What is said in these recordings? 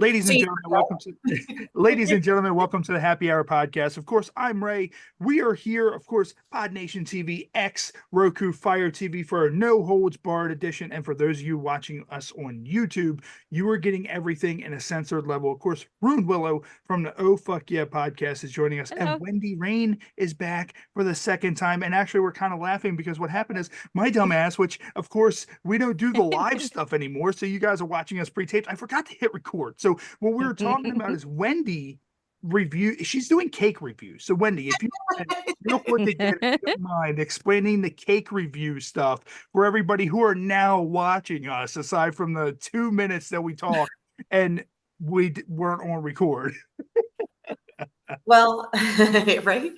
Ladies and gentlemen, ladies and gentlemen, welcome to the Happy Hour podcast. Of course, I'm Ray. We are here, of course, Pod Nation TV, X, Roku, Fire TV for a no holds barred edition. And for those of you watching us on YouTube, you are getting everything in a censored level. Of course, Ruan Willow from the Oh Fuck Yeah podcast is joining us. Hello. And Wendy Raine is back for the second time. And actually, we're kind of laughing because what happened is my dumb ass, which of course we don't do the live stuff anymore. So you guys are watching us pre-taped. I forgot to hit record. So what we were talking about is Wendy review. She's doing cake reviews. So Wendy, if you real quick again, if you don't mind explaining the cake review stuff for everybody who are now watching us, aside from the 2 minutes that we talked and weren't on record. Well, right.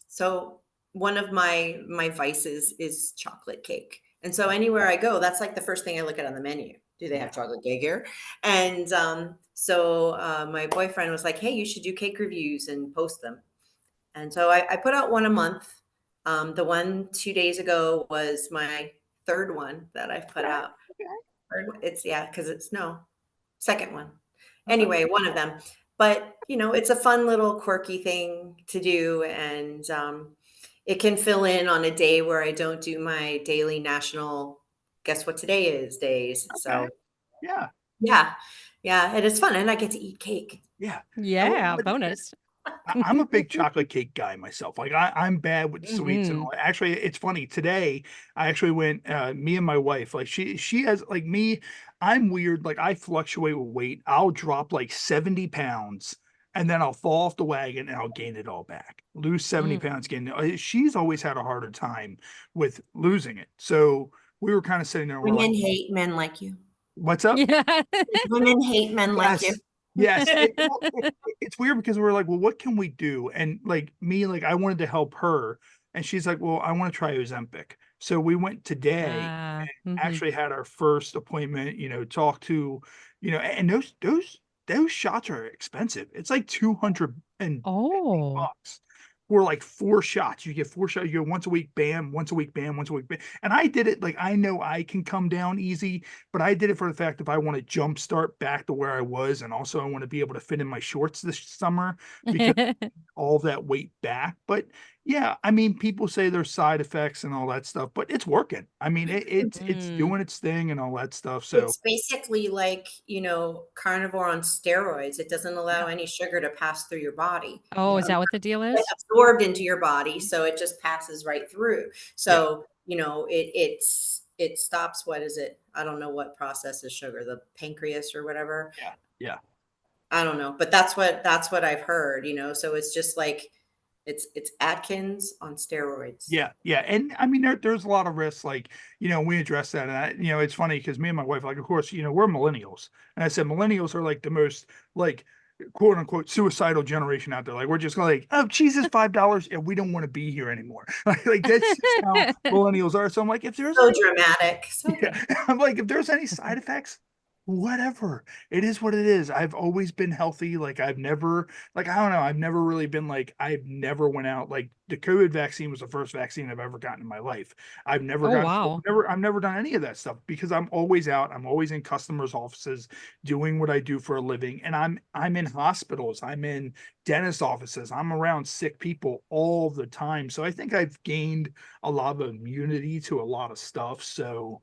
So one of my vices is chocolate cake. And so anywhere I go, that's like the first thing I look at on the menu. Do they have chocolate cake here? And so my boyfriend was like, hey, you should do cake reviews and post them. And so I put out one a month. The one 2 days ago was my third one that I've put out. It's because it's second one. Anyway, one of them. But, it's a fun little quirky thing to do. And it can fill in on a day where I don't do my daily national guess what today is days. Okay. So yeah. It is fun. And I get to eat cake. Yeah, bonus. I'm a big chocolate cake guy myself. Like I'm bad with sweets and all. Actually, it's funny. Today, I actually went, me and my wife, like she has like me, I'm weird. Like I fluctuate with weight. I'll drop like 70 pounds and then I'll fall off the wagon and I'll gain it all back. Lose 70 pounds, gain it. She's always had a harder time with losing it. So we were kind of sitting there. Women hate men like you. What's up? Yeah. Women hate men like you. Yes. It's weird because we're like, well, what can we do? And like me, like I wanted to help her. And she's like, well, I want to try Ozempic. So we went today and actually had our first appointment, talk to, and those shots are expensive. It's like 200 bucks. For like 4 shots. You get 4 shots. You go once a week, bam, once a week, bam, once a week, bam. And I did it like I know I can come down easy, but I did it for the fact if I want to jumpstart back to where I was, and also I want to be able to fit in my shorts this summer because all that weight back. But yeah, I mean, people say there's side effects and all that stuff, but it's working. I mean, it's doing its thing and all that stuff. So it's basically like, carnivore on steroids. It doesn't allow any sugar to pass through your body. Oh, is that what the deal is? It's absorbed into your body, so it just passes right through. So, it stops, what is it? I don't know what processes sugar, the pancreas or whatever. Yeah. I don't know, but that's what I've heard, so it's just like it's Atkins on steroids. Yeah. And I mean, there's a lot of risks, like, we address that. And, it's funny because me and my wife, like, of course, we're millennials. And I said, millennials are like the most, like, quote unquote, suicidal generation out there. Like, we're just like, oh, cheese is $5 and we don't want to be here anymore. Like, that's just how millennials are. So I'm like, if there's so dramatic. I'm like, if there's any side effects, whatever, it is what it is. I've always been healthy. Like I've never, like, I don't know, I've never really been like, I've never went out, like the COVID vaccine was the first vaccine I've ever gotten in my life. I've never I've never done any of that stuff because I'm always out. I'm always in customers' offices doing what I do for a living. And I'm in hospitals, I'm in dentist offices, I'm around sick people all the time. So I think I've gained a lot of immunity to a lot of stuff. So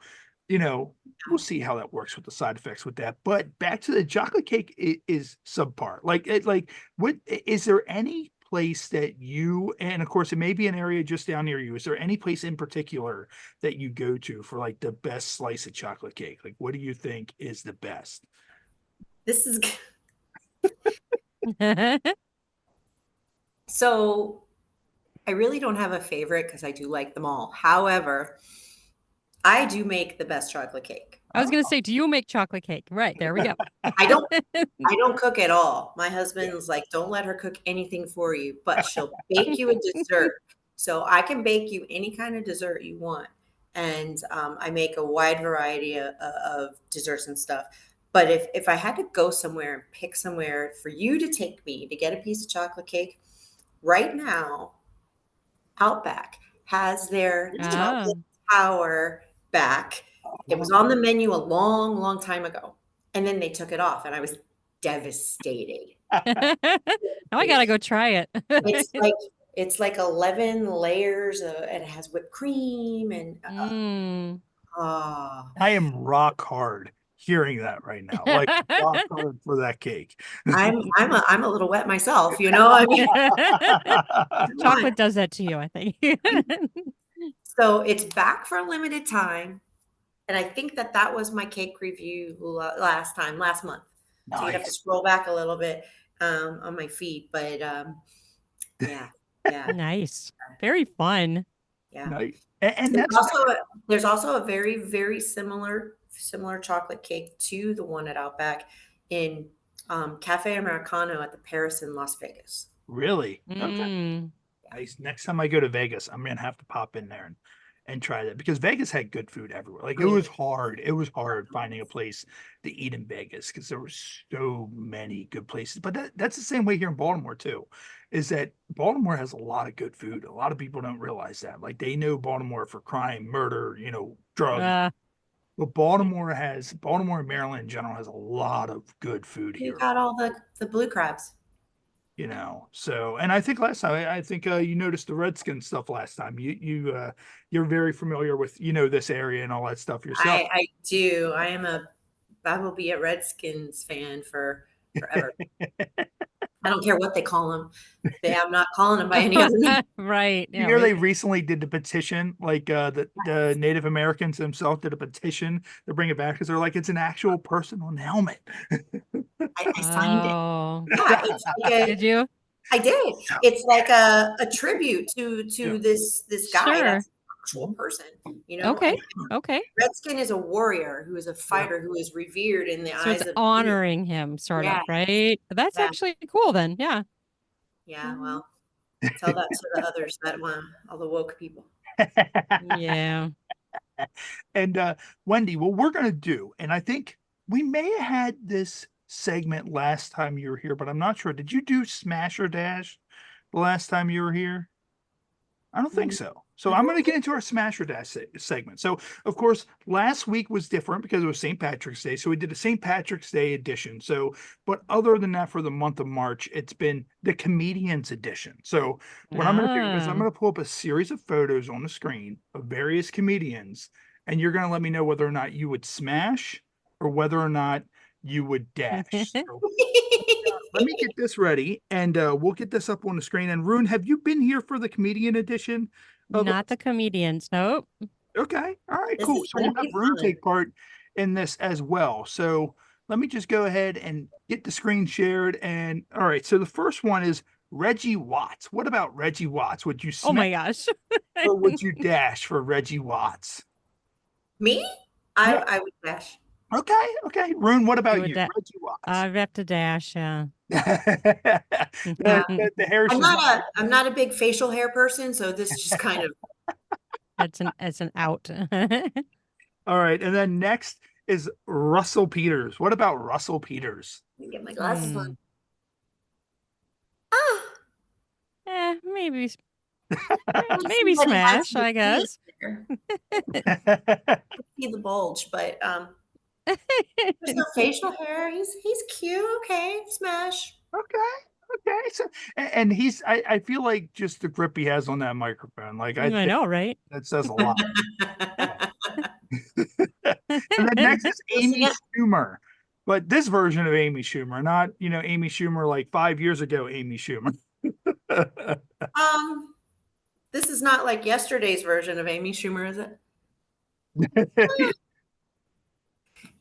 we'll see how that works with the side effects with that. But back to the chocolate cake is subpar. What is there any place that you, and of course it may be an area just down near you, is there any place in particular that you go to for like the best slice of chocolate cake? Like, what do you think is the best? This is so I really don't have a favorite because I do like them all. However, I do make the best chocolate cake. I was going to say, do you make chocolate cake? Right, there we go. I don't cook at all. My husband's like, don't let her cook anything for you, but she'll bake you a dessert. So I can bake you any kind of dessert you want. And I make a wide variety of desserts and stuff. But if I had to go somewhere and pick somewhere for you to take me to get a piece of chocolate cake, right now, Outback has their chocolate tower back. It was on the menu a long, long time ago. And then they took it off, and I was devastated. Now I gotta go try it. It's like 11 layers and it has whipped cream and I am rock hard hearing that right now. Like rock hard for that cake. I'm a little wet myself, you know. I mean, Chocolate does that to you, I think. so it's back for a limited time, and I think that was my cake review last month. Nice. So you'd have to scroll back a little bit on my feed, but yeah. Nice. Very fun. Yeah. Nice. And there's also a very, very similar chocolate cake to the one at Outback in Cafe Americano at the Paris in Las Vegas. Really? Okay. Nice. Next time I go to Vegas, I'm gonna have to pop in there and try that, because Vegas had good food everywhere. Like it was hard. It was hard finding a place to eat in Vegas because there were so many good places. But that's the same way here in Baltimore too, is that Baltimore has a lot of good food. A lot of people don't realize that. Like they know Baltimore for crime, murder, drugs. But Baltimore and Maryland in general has a lot of good food here. You got all the blue crabs. So, and I think last time, I think you noticed the Redskin stuff last time. You're very familiar with this area and all that stuff yourself. I do. I will be a Redskins fan for forever. I don't care what they call them. I'm not calling them by any other name. Right. You know, they recently did the petition, like the Native Americans themselves did a petition to bring it back because they're like, it's an actual person on the helmet. I signed it. Yeah, it's like did you? I did. It's like a tribute to this guy. Sure. That's an actual person. Okay. Okay. Redskin is a warrior who is a fighter who is revered in the eyes it's of honoring him, sort of, right? That's actually cool then. Yeah. Yeah, well, tell that to the others, that one, all the woke people. Yeah. And Wendy, what we're gonna do, and I think we may have had this segment last time you were here, but I'm not sure. Did you do Smash or Dash the last time you were here? I don't think so. So I'm going to get into our Smash or Dash segment. So, of course, last week was different because it was St. Patrick's Day. So we did a St. Patrick's Day edition. So, but other than that, for the month of March, it's been the Comedians edition. So what I'm going to do is I'm going to pull up a series of photos on the screen of various comedians, and you're going to let me know whether or not you would smash or whether or not you would dash. So, let me get this ready, and we'll get this up on the screen. And Rune, have you been here for the comedian edition? Not the comedians. Nope. Okay. All right, cool. So we'll have Rune take part in this as well. So let me just go ahead and get the screen shared. And all right, so the first one is Reggie Watts. What about Reggie Watts? Would you smash? Oh my gosh. Or would you dash for Reggie Watts? Me? I would dash. Okay. Rune, what about you? Reggie Watts. I'd have to dash, yeah. the Harrison. I'm not a big facial hair person, so this is just kind of it's an out. All right, and then next is Russell Peters. What about Russell Peters? Let me get my glasses on. Maybe smash, I guess. See the bulge, but there's no facial hair. He's cute. Okay, smash. Okay. So, and he's I feel like just the grip he has on that microphone, like I know, right? That says a lot. And then next is Amy Schumer, but this version of Amy Schumer, not Amy Schumer like 5 years ago. Amy Schumer. This is not like yesterday's version of Amy Schumer, is it?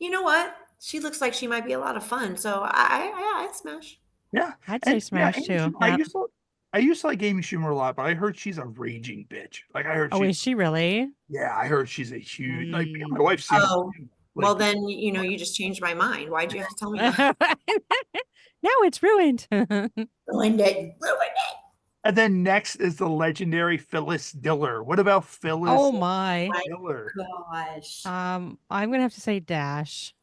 You know what? She looks like she might be a lot of fun. So I'd smash. Yeah, I'd say smash too. I used to like Amy Schumer a lot, but I heard she's a raging bitch. Like I heard. Oh, is she really? Yeah, I heard she's a huge. Like my wife's seen. Oh, well then you just changed my mind. Why'd you have to tell me that? Now it's ruined. Ruined it. And then next is the legendary Phyllis Diller. What about Phyllis? Oh my Diller? Gosh. I'm gonna have to say dash.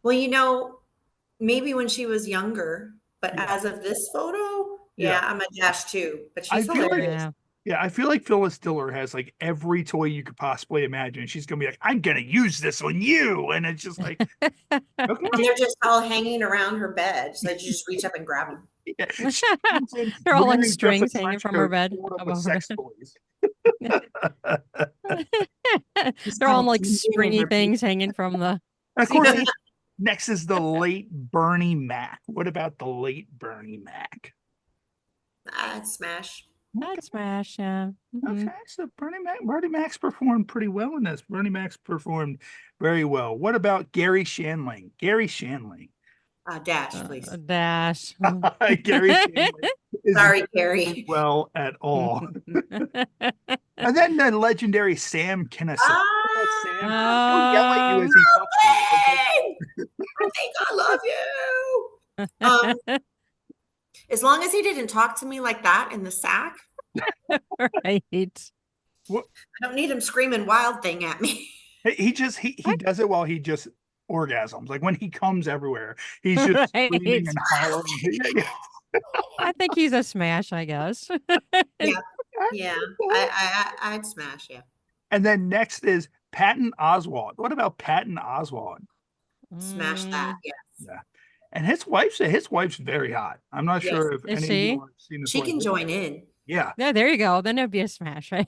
Well, maybe when she was younger, but as of this photo, I'm a dash too. But she's hilarious. Yeah, I feel like Phyllis Diller has like every toy you could possibly imagine. She's gonna be like, I'm gonna use this on you. And it's just like, okay. And they're just all hanging around her bed. So you just reach up and grab them. Yeah, she comes in They're all like wearing just a strings hanging trench from her coat bed filled up with above her sex bed. toys. Just They're all kinda like leaning stringy her- things hanging from the And of course, ceiling. next is the late Bernie Mac. What about the late Bernie Mac? I'd smash. I'd smash, yeah. Mhm. Okay, so Bernie Mac's performed pretty well in this. Bernie Mac's performed very well. What about Gary Shandling? Gary Shandling. Dash, please. Dash. Gary Shandling is Sorry, not Carrie. doing well at all. And then the legendary Sam Kinison. Sam, he'll yell at you as he touches you. I think I love you. As long as he didn't talk to me like that in the sack, Right. I don't need him screaming wild thing at me. He does it while he just orgasms. Like when he comes everywhere, he's just screaming Right. and hollering. Yeah. I think he's a smash, I guess. Yeah, I'd smash. Yeah, And then next is Patton Oswalt. What about Patton Oswalt? smash that. Yes. Yeah. And his wife's very hot. I'm not Yes. sure if Is any she? of you have seen this. She can join in. Yeah. Yeah, there you go. Then it'd be a smash, right?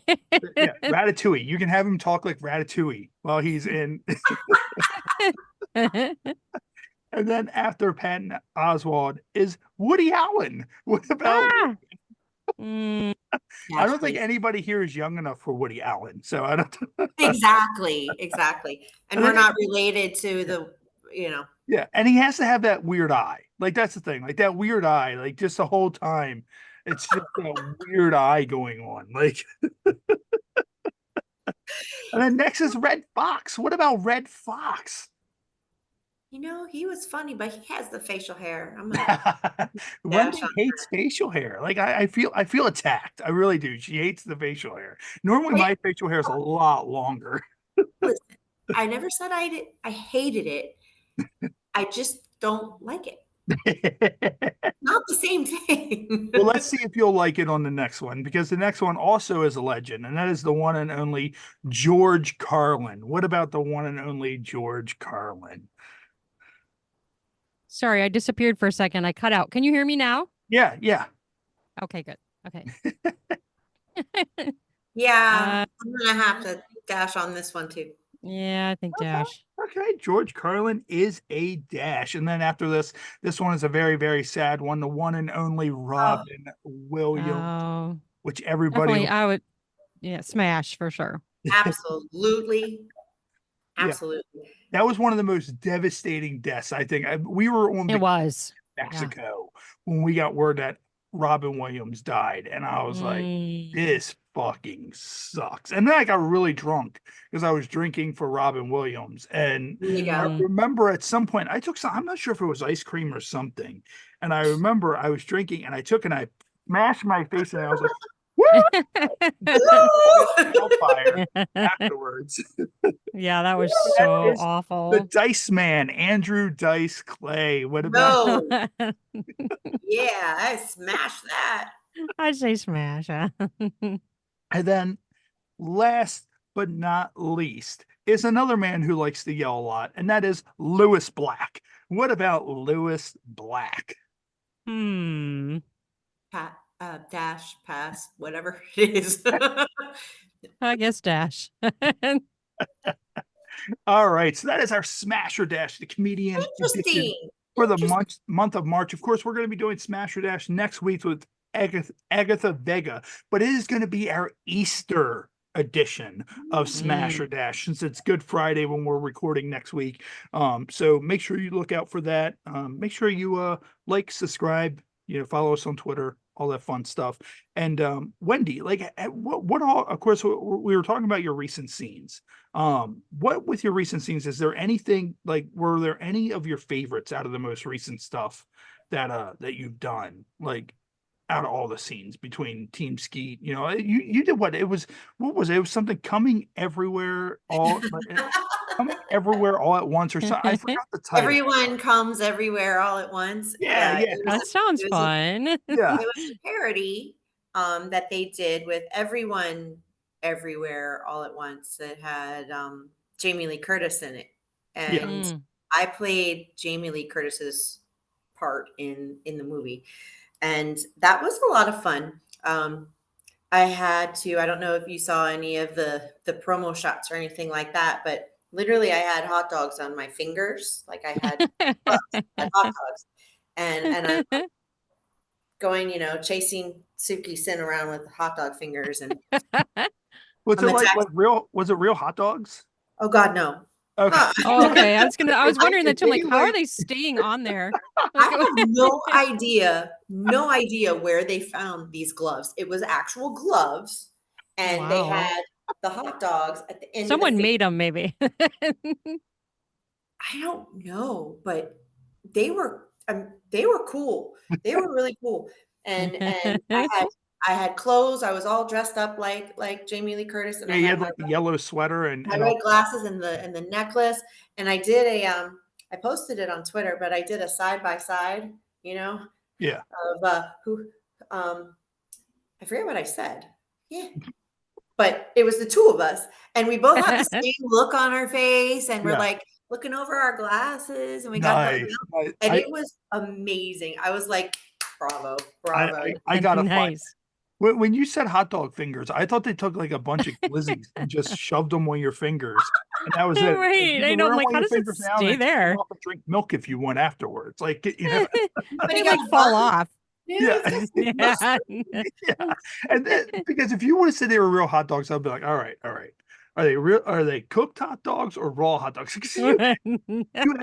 Yeah. Ratatouille. You can have him talk like Ratatouille while he's in. And then after Patton Oswalt is Woody Allen. What about? Mm, I don't think anybody here is young enough for Woody Allen. So I don't. Exactly. And we're not related to the, Yeah. And he has to have that weird eye. Like that's the thing. Like that weird eye. Like just the whole time. It's just a weird eye going on. Like. And then next is Red Fox. What about Red Fox? he was funny, but he has the facial hair. Wendy on hates facial hair. Like I feel attacked. I really do. She hates the facial hair. Normally my facial hair is a lot longer. Listen, I never said I hated it. I just don't like it. Not the same thing. Well, let's see if you'll like it on the next one, because the next one also is a legend, and that is the one and only George Carlin. What about the one and only George Carlin? sorry, I disappeared for a second. I cut out. Can you hear me now? Yeah. Okay, good. Okay. Yeah, I'm gonna have to dash on this one too. Yeah, I think dash. Okay, George Carlin is a dash. And then after this one is a very, very sad one. The one and only Robin Williams, Oh, which everybody definitely, I would, smash for sure. Absolutely. That was one of the most devastating deaths, I think. We were on It was. Mexico when we got word that Robin Williams died, and I was like, this fucking sucks. And then I got really drunk because I was drinking for Robin Williams. And I remember at some point I took some, I'm not sure if it was ice cream or something. And I remember I was drinking and I smashed my face and I was like, fire afterwards. Yeah, that was so awful. The Dice Man, Andrew Dice Clay. What about? No. Yeah, I smashed that. I'd say smash. And then last but not least is another man who likes to yell a lot, and that is Lewis Black. What about Lewis Black? Dash, pass, whatever it is. I guess dash. All right, so that is our Smash or Dash, the comedian edition for the month of March. Of course, we're going to be doing Smash or Dash next week with Agatha Vega, but it is going to be our Easter edition of Smash or Dash, since it's Good Friday when we're recording next week. So make sure you look out for that. Make sure you like, subscribe, follow us on Twitter, all that fun stuff. And Wendy, like what all, of course, we were talking about your recent scenes. What with your recent scenes, is there anything, like, were there any of your favorites out of the most recent stuff that you've done, like out of all the scenes between Team Skeet? You did what was it? It was something coming everywhere all at once or something. I forgot the title. Everyone comes everywhere all at once. Yeah. That sounds fun. Yeah. It was a parody that they did with Everyone Everywhere All at Once. It had Jamie Lee Curtis in it, Yeah. and I played Jamie Lee Curtis's part in the movie, and that was a lot of fun. I had to, I don't know if you saw any of the promo shots or anything like that, but literally I had hot dogs on my fingers. Like I had gloves, I had hot dogs. And I'm going, chasing Suki Sin around with hot dog fingers, and Was I'm it like attacked. real? Was it real hot dogs? Oh God, no. Okay. Oh, okay. I was wondering that too. I'm like, Maybe how are like- they staying on there? I have no idea where they found these gloves. It was actual gloves, and they Wow. had the hot dogs at the end. Someone of the made them, maybe. I don't know, but they were cool. They were really cool. And I had clothes. I was all dressed up like Jamie Lee Curtis, and Yeah, I you had had like the yellow sweater and my all. red glasses and the necklace. And I did I posted it on Twitter, but I did a side by side, Yeah. of who I forget what I said. Yeah. But it was the two of us, and we both had the same look on our face, and we're Yeah. like looking over our glasses, and we got Nice. Nice. and it was amazing. I was like, bravo. I gotta find. Nice. When you said hot dog fingers, I thought they took like a bunch of glizzies and just shoved them on your fingers, and that was it. Like, Right. you I can know. wear I'm 'em like, on how your does it fingers now, stay and then there? take 'em off and drink milk if you want afterwards. Like But They you like got fall buns. off. Yeah, yeah, Yeah. yeah. And then, because if you would have said they were real hot dogs, I'd be like, all right. Are they real? Are they cooked hot dogs or raw hot dogs? 'Cause you have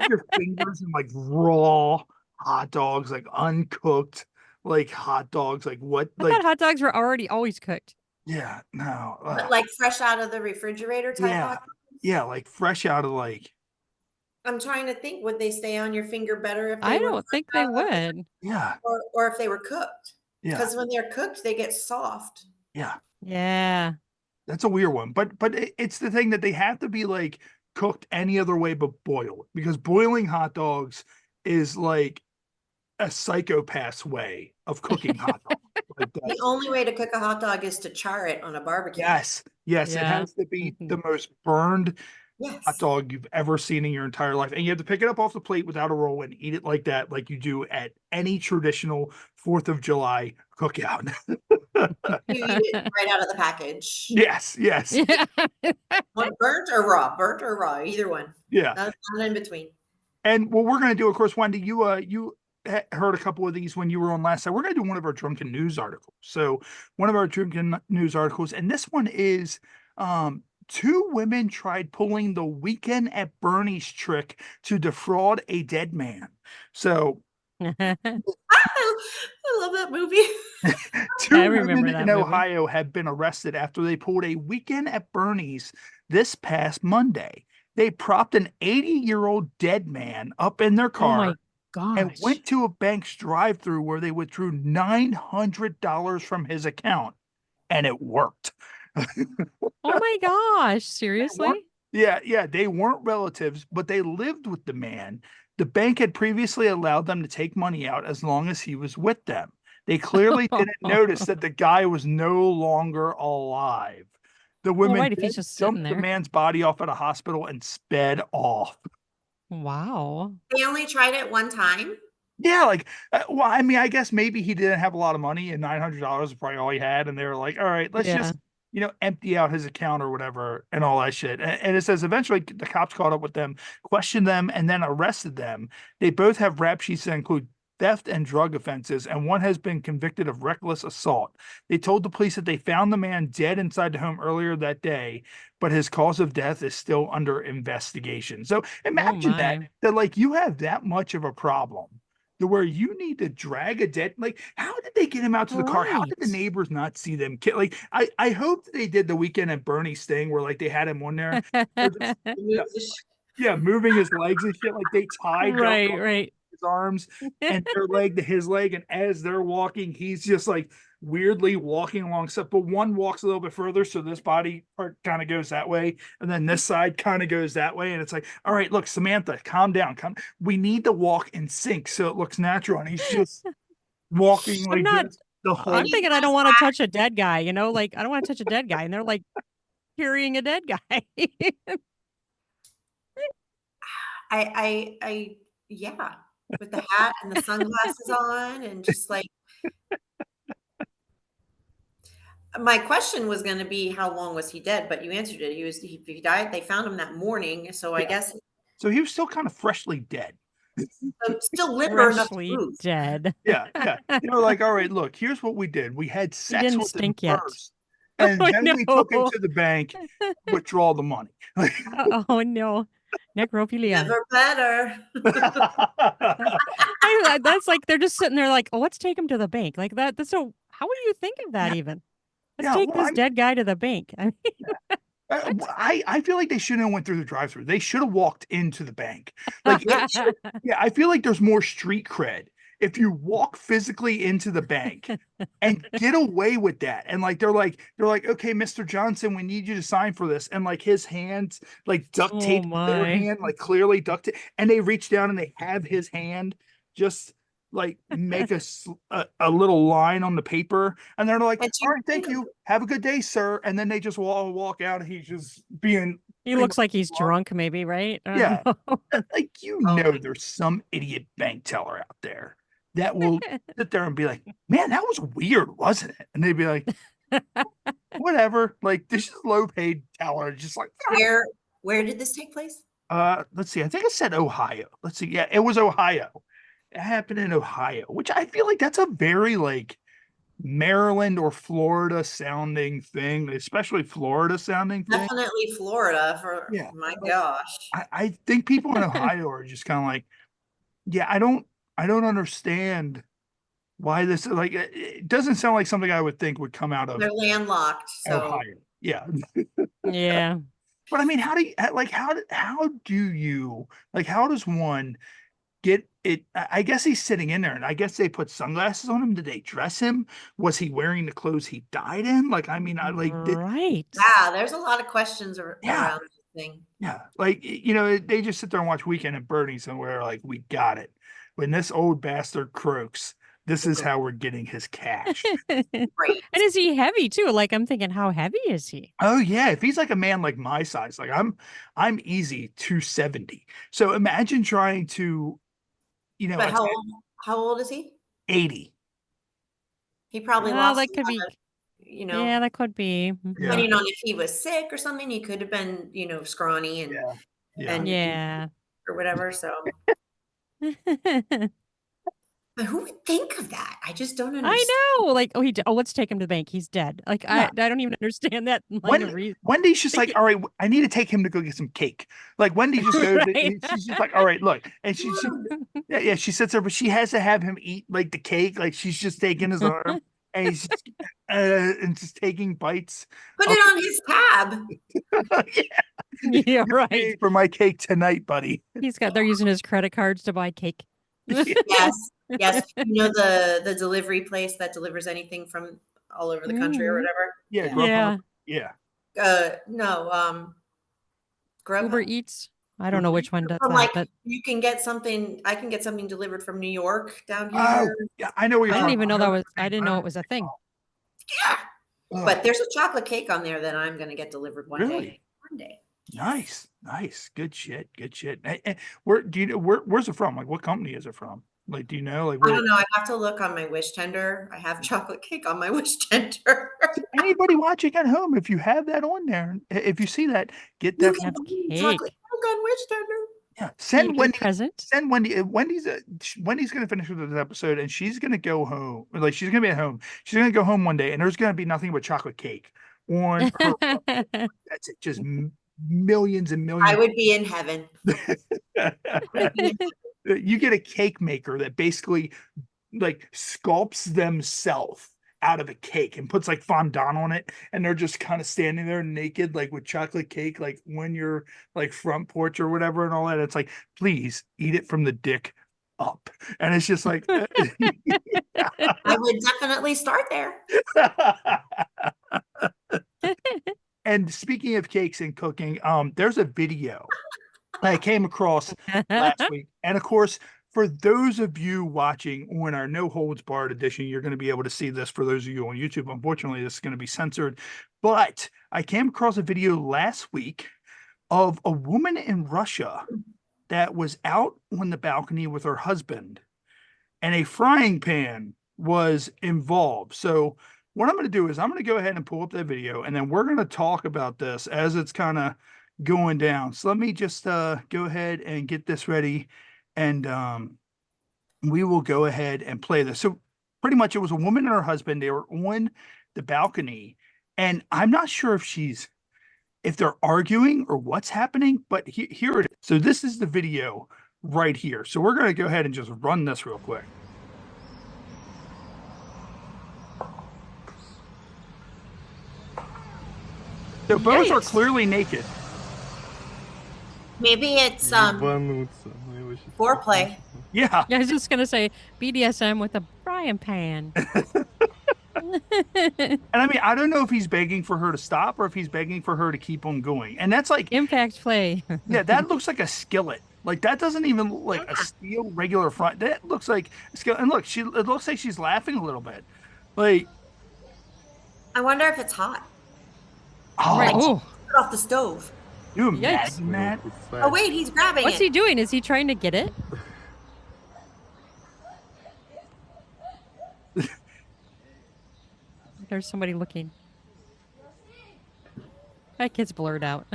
your fingers in like raw hot dogs, like uncooked, like hot dogs, like what? I Like, thought hot dogs were already always cooked. yeah, no, but like fresh out of the refrigerator type yeah, hot dogs. yeah, like fresh out of like, I'm trying to think, would they stay on your finger better if I they were don't think fresh they out of the, would. yeah, or if they were cooked? yeah, Because when they're cooked, they get soft. yeah. Yeah. That's a weird one, but it's the thing that they have to be like cooked any other way but boiled, because boiling hot dogs is like a psychopath's way of cooking hot dogs. Like The that's, only way to cook a hot dog is to char it on a barbecue. yes, it Yeah. has to be the most burned hot Yes. dog you've ever seen in your entire life, and you have to pick it up off the plate without a roll and eat it like that, like you do at any traditional 4th of July cookout. You eat it right out of the package. Yes, yes, Yeah. One burnt or raw, either one. yeah. Not in between. And what we're going to do, of course, Wendy, you heard a couple of these when you were on last time. We're going to do one of our drunken news articles. So one of our drunken news articles, and this one is 2 women tried pulling the Weekend at Bernie's trick to defraud a dead man. So I love that movie. 2 I remember women that in movie. Ohio have been arrested after they pulled a Weekend at Bernie's this past Monday. They propped an 80-year-old dead man up in their Oh car my gosh. and went to a bank's drive-through where they withdrew $900 from his account, and it worked. Oh my gosh. Seriously? Yeah, they weren't relatives, but they lived with the man. The bank had previously allowed them to take money out as long as he was with them. They clearly didn't notice that the guy was no longer alive. The women right, if he's then just sitting dumped the there. man's body off at a hospital and sped off. Wow. They only tried it one time. Yeah, like, well, I mean, I guess maybe he didn't have a lot of money, and $900 is probably all he had, and they were like, all right, let's Yeah. just, empty out his account or whatever and all that shit. And it says eventually the cops caught up with them, questioned them, and then arrested them. They both have rap sheets that include theft and drug offenses, and one has been convicted of reckless assault. They told the police that they found the man dead inside the home earlier that day, but his cause of death is still under investigation. So imagine that like you have that much of a problem to where you need to drag a dead, like, how did they get him out to the car? How did the Right. neighbors not see them? Like, I hope that they did the Weekend at Bernie's thing where like they had him on there. They're just, yeah, moving his legs and shit. Like they tied Right. his arms and their leg to his leg, and as they're walking, he's just like weirdly walking along stuff. But one walks a little bit further, so this body part kind of goes that way, and then this side kind of goes that way. And it's like, all right, look, Samantha, calm down. We need to walk in sync so it looks natural. And he's just walking like I'm not this The I'm whole thinking I don't want to touch a dead guy, you know, like I don't want to touch a dead guy. And they're like carrying a dead guy. Yeah, with the hat and the sunglasses on and just like my question was going to be how long was he dead, but you answered it. He died. They found him that morning, so I Yeah. guess So he was still kind of freshly dead. still limber enough to Freshly move. dead. Yeah, yeah. They're like, all right, look, here's what we did. We had He sex didn't with him stink yet. first, and Oh, then we took him no. to the bank, withdraw the money. Oh no. Necrophilia. Never better. That's like they're just sitting there like, oh, let's take him to the bank. Like that's so how would you think of that Yeah. even? Let's Yeah, take well, this dead guy to the bank. I mean, what? I feel like they shouldn't have went through the drive-through. They should have walked into the bank. Like, yeah, I feel like there's more street cred if you walk physically into the bank and get away with that. And like they're like, okay, Mr. Johnson, we need you to sign for this. And like his hands like duct Oh taped to their my. hand, like clearly duct tape. And they reach down and they have his hand just like make a little line on the paper, and they're like, And all right, thank you, have a good day, sir. And then they just walk out, and he's just being He looks like he's drunk, maybe, right? I yeah, don't know. like there's some idiot bank teller out there that will sit there and be like, man, that was weird, wasn't it? And they'd be like, whatever, like this is low paid teller, just like where did this take place? let's see, I think it said Ohio. Let's see, yeah, it was Ohio. It happened in Ohio, which I feel like that's a very like Maryland or Florida sounding thing, especially Florida sounding thing. Definitely Florida for Yeah, my like, gosh. I think people in Ohio are just kind of like, yeah, I don't understand why this like it doesn't sound like something I would think would come out of They're landlocked, so Ohio. Yeah. Yeah. But I mean, how do you like how do you like how does one get it? I guess he's sitting in there, and I guess they put sunglasses on him. Did they dress him? Was he wearing the clothes he died in? Like, I mean, I like did, Right. yeah, there's a lot of questions yeah, around this thing. yeah. Like they just sit there and watch Weekend at Bernie's and we're like, we got it. When this old bastard croaks, this is how we're getting his cash. Right. And is he heavy too? Like I'm thinking, how heavy is he? Oh yeah, if he's like a man like my size, like I'm easy 270. So imagine trying to, But it's how old is he? 80. He probably Well, lost that a could lot be. of, you know, Yeah, that could be. Yeah. depending on if he was sick or something, he could have been, scrawny and Yeah. Yeah. and Yeah. or whatever. So, but who would think of that? I just don't understand. I know. Like, let's take him to the bank. He's dead. Like, Yeah. I don't even understand that line of reason. Wendy's just like, Like, all right, I need to take him to go get some cake. Like Wendy just goes, Right. she's just like, all right, look, and yeah, she sits there, but she has to have him eat like the cake, like she's just taking his arm and he's just, and just taking bites. Put it on his tab. Yeah, Yeah, you're right. paying for my cake tonight, buddy. They're using his credit cards to buy cake. Yes, yes. The delivery place that delivers anything from all over the country or whatever. Yeah, Yeah. yeah. No, Grubhub. Uber Eats. I don't know which one does From that, but you can get something. I can get something delivered from New York down Oh, here. yeah, I know what you're I talking didn't even about. know that was. I didn't know it was a thing. Yeah, Oh, but there's a chocolate cake on there that I'm going to get delivered one Really? day. One day. nice, good shit. Where do you know where's it from? Like, what company is it from? Like, do you know? Like, I where don't know. I have to look on my wish tender. I have chocolate cake on my wish tender. anybody watching at home, if you have that on there, if you see that, get You that. can Have buy cake. chocolate cake on wish tender. Yeah, You send get a Wendy. present. Send Wendy. Wendy's gonna finish with this episode, and she's gonna go home. Like, she's gonna be at home. She's gonna go home one day, and there's gonna be nothing but chocolate cake on her. That's it. Just millions and millions. I would be in heaven. You get a cake maker that basically like sculpts themselves out of a cake and puts like fondant on it, and they're just kind of standing there naked, like with chocolate cake, like when you're like front porch or whatever and all that. It's like, please eat it from the dick up, and it's just like I would definitely start there. And speaking of cakes and cooking, there's a video I came across last week, and of course, for those of you watching on our No Holds Barred edition, you're going to be able to see this. For those of you on YouTube, unfortunately, this is going to be censored. But I came across a video last week of a woman in Russia that was out on the balcony with her husband, and a frying pan was involved. So what I'm going to do is I'm going to go ahead and pull up that video, and then we're going to talk about this as it's kind of going down. So let me just go ahead and get this ready, and we will go ahead and play this. So pretty much it was a woman and her husband. They were on the balcony, and I'm not sure if they're arguing or what's happening, but here it is. So this is the video right here. So we're going to go ahead and just run this real quick. So both are clearly naked. Maybe it's foreplay. Yeah. Yeah, I was just gonna say BDSM with a frying pan. And I mean, I don't know if he's begging for her to stop or if he's begging for her to keep on going. And that's like Impact play. yeah, that looks like a skillet. Like that doesn't even look like a steel regular front. That looks like a skillet. And look, it looks like she's laughing a little bit. Like, I wonder if it's hot. oh, Right. Oh, Put off the stove. you Yikes. imagine that? Oh wait, he's grabbing what's it. he doing? Is he trying to get it? There's somebody looking. That kid's blurred out.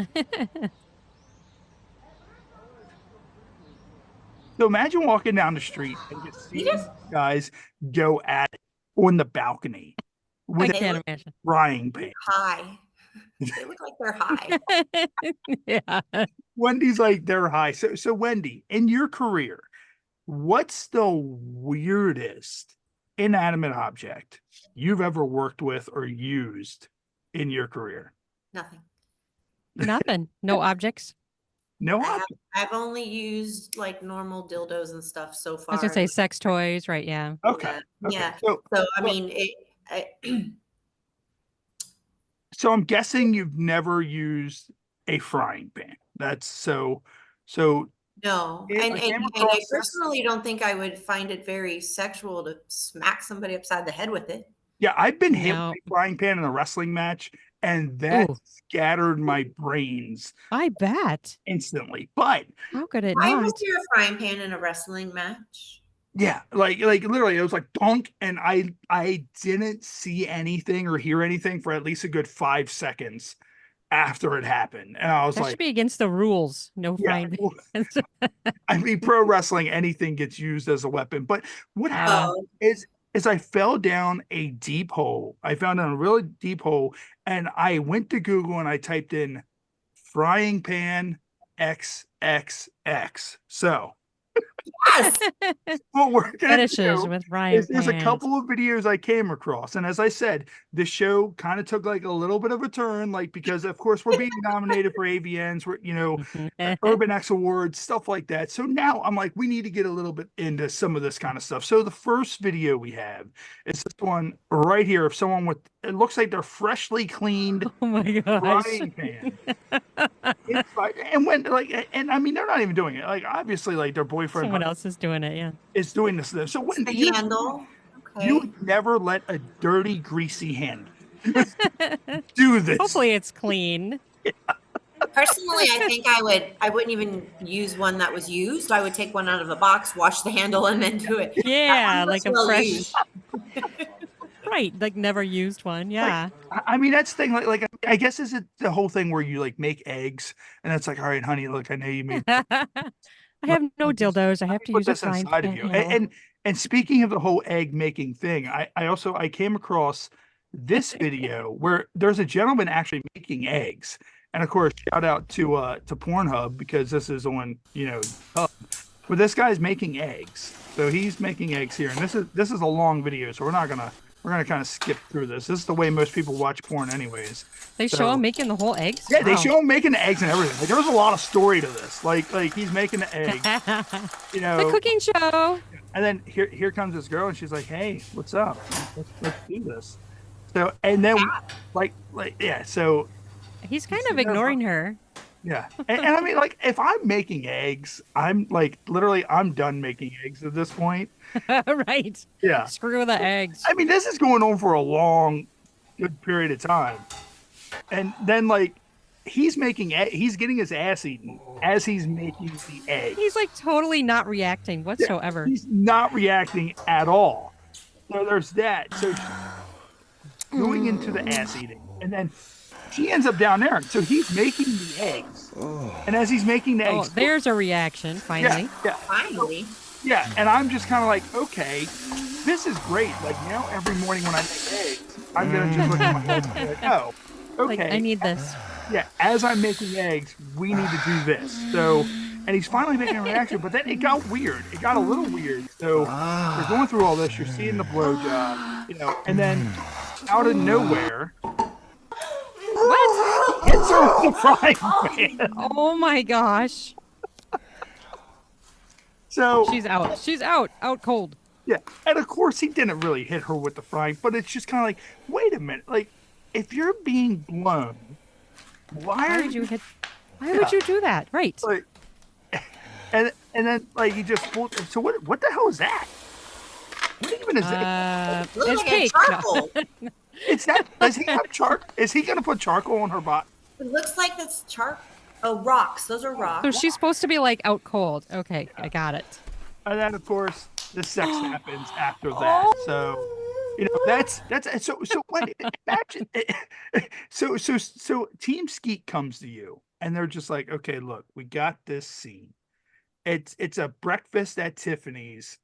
So imagine walking down the street and just seeing these guys go at it on the balcony I with a can't imagine. frying pan. High. They look like they're high. Yeah. Wendy's like they're high. So Wendy, in your career, what's the weirdest inanimate object you've ever worked with or used in your career? Nothing. Nothing. No objects. No I have, object. I've only used like normal dildos and stuff so I far. was gonna say sex toys, right? Yeah. Okay. Okay. Yeah. So, So I well, mean, so I'm guessing you've never used a frying pan. That's so. no, If and I and, came and across I this- personally don't think I would find it very sexual to smack somebody upside the head with it. Yeah, I've been hit No. with a frying pan in a wrestling match, and that Ooh. scattered my brains I bet. instantly. But How could it Why not? was there a frying pan in a wrestling match? yeah, like literally, it was like dunk, and I didn't see anything or hear anything for at least a good 5 seconds after it happened, and I was That like, should be against the rules. No yeah. frying Well, pans. I mean, pro wrestling, anything gets used as a weapon. But what happened Oh, is I fell down a deep hole. I found a really deep hole, and I went to Google and I typed in frying pan XXX. So yes. what we're gonna Fetishes do with frying there's a pans. couple of videos I came across, and as I said, the show kind of took like a little bit of a turn, like because of course we're being nominated for AVNs, we're Urban X Awards, stuff like that. So now I'm like, we need to get a little bit into some of this kind of stuff. So the first video we have is this one right here of someone with, it looks like they're freshly cleaned Oh my gosh. frying pan. And when and I mean they're not even doing it. Like obviously, like their boyfriend Someone else is doing it, yeah. is doing this to them. So when The you handle. Okay. you would never let a dirty, greasy hand do this. Hopefully it's clean. Personally, I think I wouldn't even use one that was used. I would take one out of the box, wash the handle, and then do it. Yeah, That one like looks a well fresh used. right, like never used one. Yeah. I mean, that's the thing. Like I guess is it the whole thing where you like make eggs, and it's like, all right, honey, look, I know you made. I have no Let me just- dildos. I have let to me use put a this frying inside pan of you. handle. And speaking of the whole egg making thing, I came across this video where there's a gentleman actually making eggs, and of course, shout out to Pornhub because this is on Hub. But this guy's making eggs, so he's making eggs here, and this is a long video, so we're gonna kind of skip through this. This is the way most people watch porn, anyways. They show So- him making the whole eggs? Yeah, they Wow. show him making the eggs and everything. Like, there was a lot of story to this. Like he's making the eggs, The cooking show. and then here comes this girl, and she's like, "Hey, what's up? Let's do this." So and then like yeah, so He's kind see of that? ignoring her. Yeah. And I mean, like, if I'm making eggs, I'm like, literally, I'm done making eggs at this point. Right. Yeah. Screw the eggs. I mean, this is going on for a long, good period of time. And then, like, he's getting his ass eaten as he's making the He's eggs. like totally not reacting Yeah. whatsoever. He's not reacting at all. So there's that. So she's going into the ass eating. And then she ends up down there. So he's making the eggs. And as he's making the Oh, eggs, there's a reaction yeah, finally. yeah. Finally. Yeah, and I'm just kind of like, okay, this is great. Like now, every morning when I make eggs, I'm gonna just look at my eggs and be like, oh, Like, okay, I need this. yeah. As I'm making eggs, we need to do this. So, and he's finally making a reaction, but then it got weird. It got a little weird. So you're going through all this, you're seeing the blowjob, and then out of nowhere, What? hits her with the frying pan. Oh my gosh. So She's out. She's out. Out cold. yeah, and of course he didn't really hit her with the frying, but it's just kind of like, wait a minute, like if you're being blown, why Why are would you you hit? Why would you do that? Right. like? And then like he just pulled. So what the hell is that? What even is that? Look It's like cake. a No. charcoal. It's that. Does he have Is he gonna put charcoal on her body? It looks like it's Oh, rocks. Those are So rocks. she's supposed to be like out cold. Okay, I got it. And then of course the sex happens after that. So that's so when imagine so Team Skeet comes to you and they're just like, okay, look, we got this scene. It's a breakfast at Tiffany's,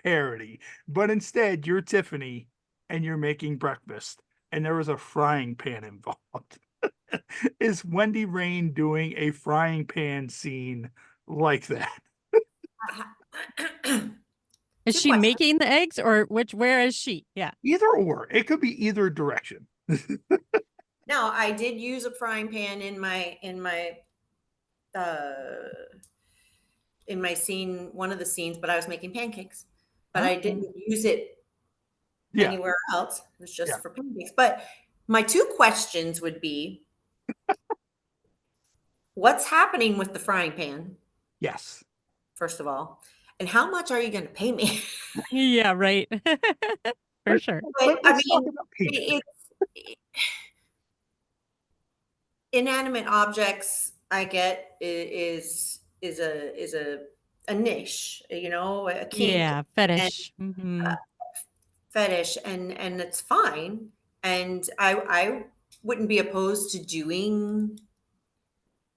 parody, but instead you're Tiffany and you're making breakfast and there was a frying pan involved. Is Wendy Raine doing a frying pan scene like that? Is Two she questions. making the eggs or where is she? Yeah. Either or. It could be either direction. Now, I did use a frying pan in my scene, one of the scenes, but I was making pancakes. But I didn't use it Yeah. anywhere else. It was just Yeah. for pancakes. But my two questions would be what's happening with the frying pan, Yes. first of all? And how much are you going to pay me? Yeah, right. For sure. But, I Let's talk mean, about payment. inanimate objects, I get is a niche, a kink Yeah, and fetish. Hmm. fetish, and it's fine. And I wouldn't be opposed to doing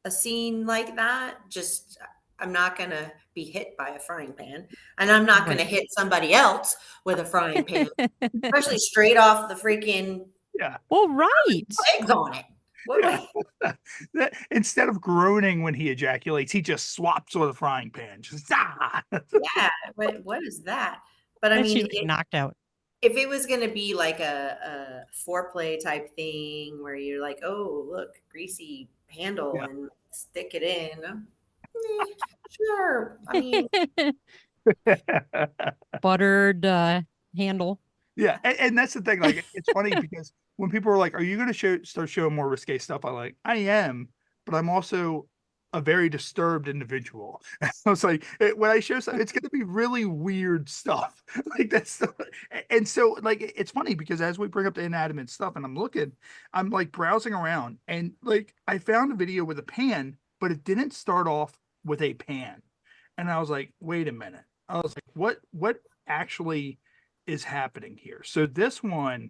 a scene like that. Just I'm not gonna be hit by a frying pan, and I'm not gonna Right. hit somebody else with a frying pan, especially straight off the freaking Yeah. Well, right. eggs on it. Instead of groaning when he ejaculates, he just swaps with a frying pan. Just Yeah, what is that? But I And mean, she's like knocked out. if it was gonna be like a foreplay type thing where you're like, oh, look, greasy handle Yeah. and stick it in, sure. I mean, Buttered handle. Yeah, and that's the thing. Like, it's funny because when people are like, "Are you going to start showing more risque stuff?" I am, but I'm also a very disturbed individual. I was like, when I show stuff, it's going to be really weird stuff. Like and so like it's funny because as we bring up the inanimate stuff, and I'm like browsing around, and like I found a video with a pan, but it didn't start off with a pan, and I was like, wait a minute. I was like, what actually is happening here? So this one,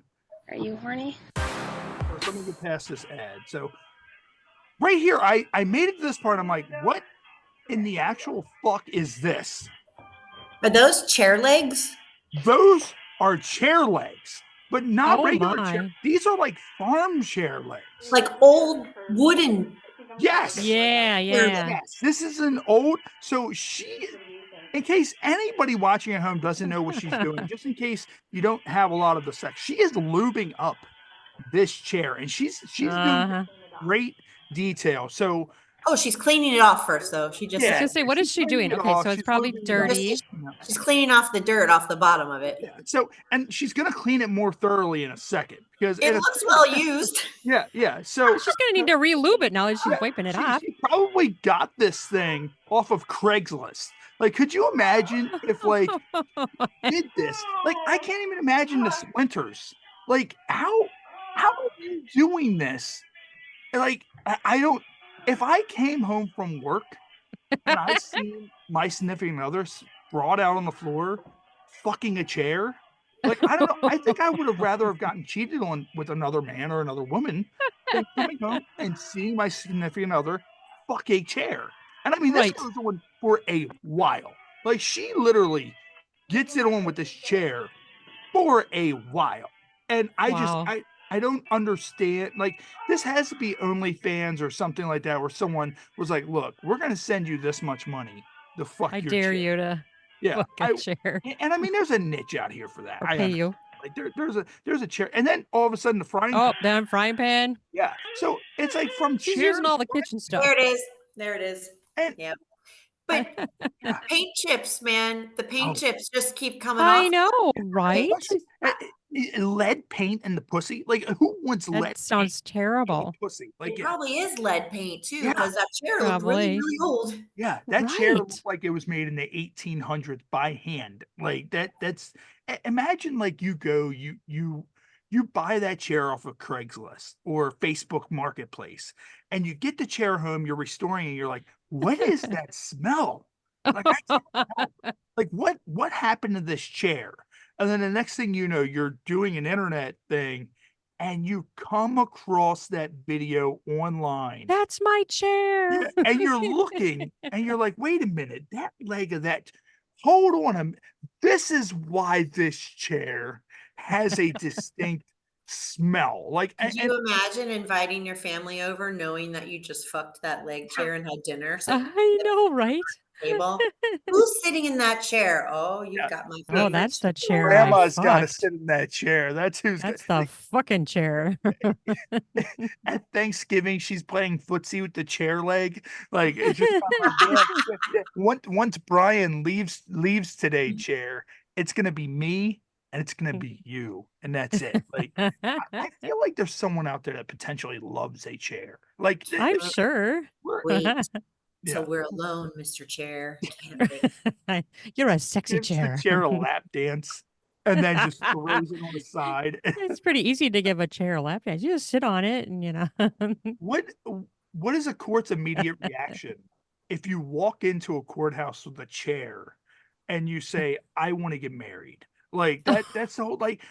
Are you horny? first, let me get past this ad. So right here, I made it to this part. I'm like, what in the actual fuck is this? are those chair legs? Those are chair legs, but not Oh regular my. chair. These are like farm chair legs. Like old wooden. Yes. Yeah, yeah. Yes. This is an old. So she, in case anybody watching at home doesn't know what she's doing, just in case you don't have a lot of the sex, she is lubing up this chair, and she's doing great detail. So Oh, she's cleaning it off first, though. She just I was Yeah, gonna say, what is she's she cleaning doing? it Okay, off. so it's She's probably lubing it up, dirty. she's cleaning off the dirt off the bottom of it. Yeah. So, and she's gonna clean it more thoroughly in a second because It looks well used. yeah. So She's gonna need to re-lube it now that she's wiping it off. she probably got this thing off of Craigslist. Like, could you imagine if like did this? Like, I can't even imagine the splinters. Like, how are you doing this? Like, I don't. If I came home from work and I seen my significant other brought out on the floor, fucking a chair. Like, I don't know. I think I would have rather have gotten cheated on with another man or another woman than coming home and seeing my significant other fuck a chair. And I mean, this Right. goes on for a while. Like, she literally gets it on with this chair for a while. And Wow. I don't understand. Like, this has to be OnlyFans or something like that, where someone was like, "Look, we're going to send you this much money to fuck I your dare chair." you to Yeah, fuck a chair and I mean, there's a niche out here for that. or I pay understand. you. Like, there's a chair, and then all of a sudden the frying pan. Oh, damn frying pan. Yeah, so it's like from She's chair using to all the frying kitchen There stuff. it is. There it is. pan. Yeah. But Yeah. paint chips, man. The paint Oh, chips just keep coming I off. know, Paint right? chips. Lead paint in the pussy. Like, who wants lead That paint sounds in the terrible. pussy? It Like, probably is lead paint too, yeah, because that chair looked really, Probably. really old. yeah, that chair Right. looked like it was made in the 1800s by hand. Like that's imagine like you buy that chair off of Craigslist or Facebook Marketplace and you get the chair home, you're restoring it, you're like, what is that smell? Like I can't tell. Like what happened to this chair? And then the next thing you know, you're doing an internet thing and you come across that video online. That's my chair. Yeah, and you're looking and you're like, "Wait a minute, that leg of that hold on a this is why this chair has a distinct smell." Like, Could and you imagine inviting your family over knowing that you just fucked that leg chair and had dinner sitting at I know, right? the table? Who's sitting in that chair? Oh, you've yeah, got my the Oh, favorite that's the chair I chair. grandma's gotta fucked. sit in that chair. That's who's got That's the fucking chair. at Thanksgiving, she's playing footsie with the chair leg. Like, it's just kinda like, yeah. Once Brian leaves today, chair, it's gonna be me and it's gonna be you, and that's it. Like, I feel like there's someone out there that potentially loves a chair. Like, I'm sure. we're Wait yeah, till we're alone, Mr. Chair. Can't wait. You're a sexy gives the chair. chair a lap dance and then just throws it on the side. It's pretty easy to give a chair a lap dance. You just sit on it and, What what is a court's immediate reaction if you walk into a courthouse with a chair and you say, "I want to get married"? Like that's the whole like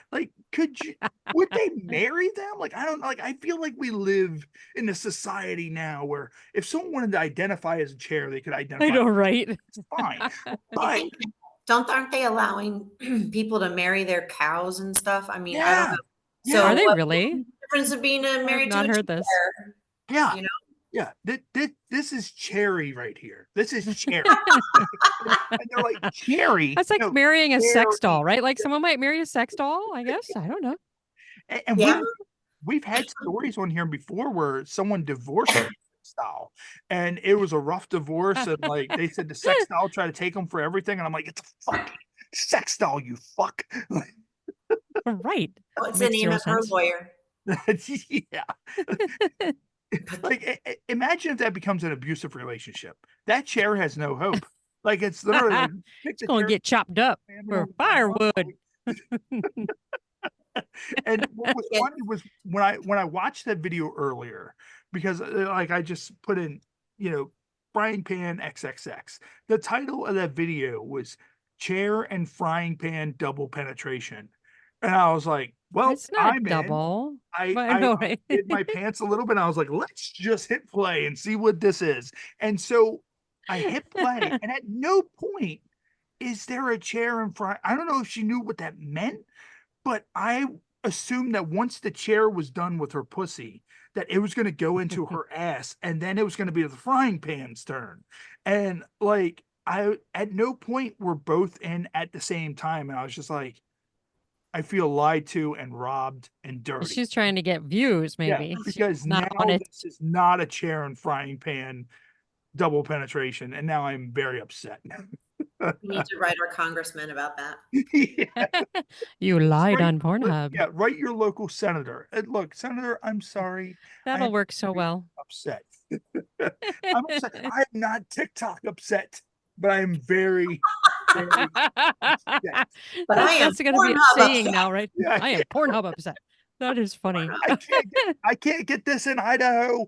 could you would they marry them? Like I don't like I feel like we live in a society now where if someone wanted to identify as a chair, they could I identify know, right? it's fine. I But think aren't they allowing people to marry their cows and stuff? I mean, I don't yeah, know. yeah, Are So they what's really? the difference of being I have married to not a heard this. chair? yeah. You know? Yeah, this is cherry right here. This is cherry. And they're like, "Cherry? That's like No, marrying a sex cherry." doll, right? Like someone might marry a sex doll, I guess. I don't know. And Yeah. we've had stories on here before where someone divorced their sex doll, and it was a rough divorce, and, like, they said the sex doll tried to take them for everything, and I'm like, "It's a fucking sex doll, you fuck." Right. What's the Makes name 0 of her sense. lawyer? Yeah. Like, imagine if that becomes an abusive relationship. That chair has no hope. Like, it's literally like, pick It's the gonna chair, get chopped up slam it for on the ground, firewood. and what was Yeah. funny was when I watched that video earlier, because like I just put in, you know, frying pan XXX. The title of that video was chair and frying pan double penetration. And I was like, well, It's not I'm in. double, I but I I know, right? did my pants a little bit. I was like, let's just hit play and see what this is. And so I hit play, and at no point is there a chair in front. I don't know if she knew what that meant, but I assumed that once the chair was done with her pussy, that it was gonna go into her ass, and then it was gonna be the frying pan's turn. And, like, I at no point were both in at the same time, and I was just like, I feel lied to and robbed and dirty. She's trying to get views, Yeah, maybe. She's because not on now it. this is not a chair and frying pan double penetration, and now I'm very upset. We need to write our congressman about that. Yeah. You lied Write- on Pornhub. Yeah, write your local senator. And look, Senator, I'm sorry. I That'll am work so very well. upset. I'm upset. I'm not TikTok upset, but I am very, very upset. But I am That's going to be a Pornhub saying upset. now, right? Yeah, I am Pornhub upset. That is funny. I can't get this in Idaho,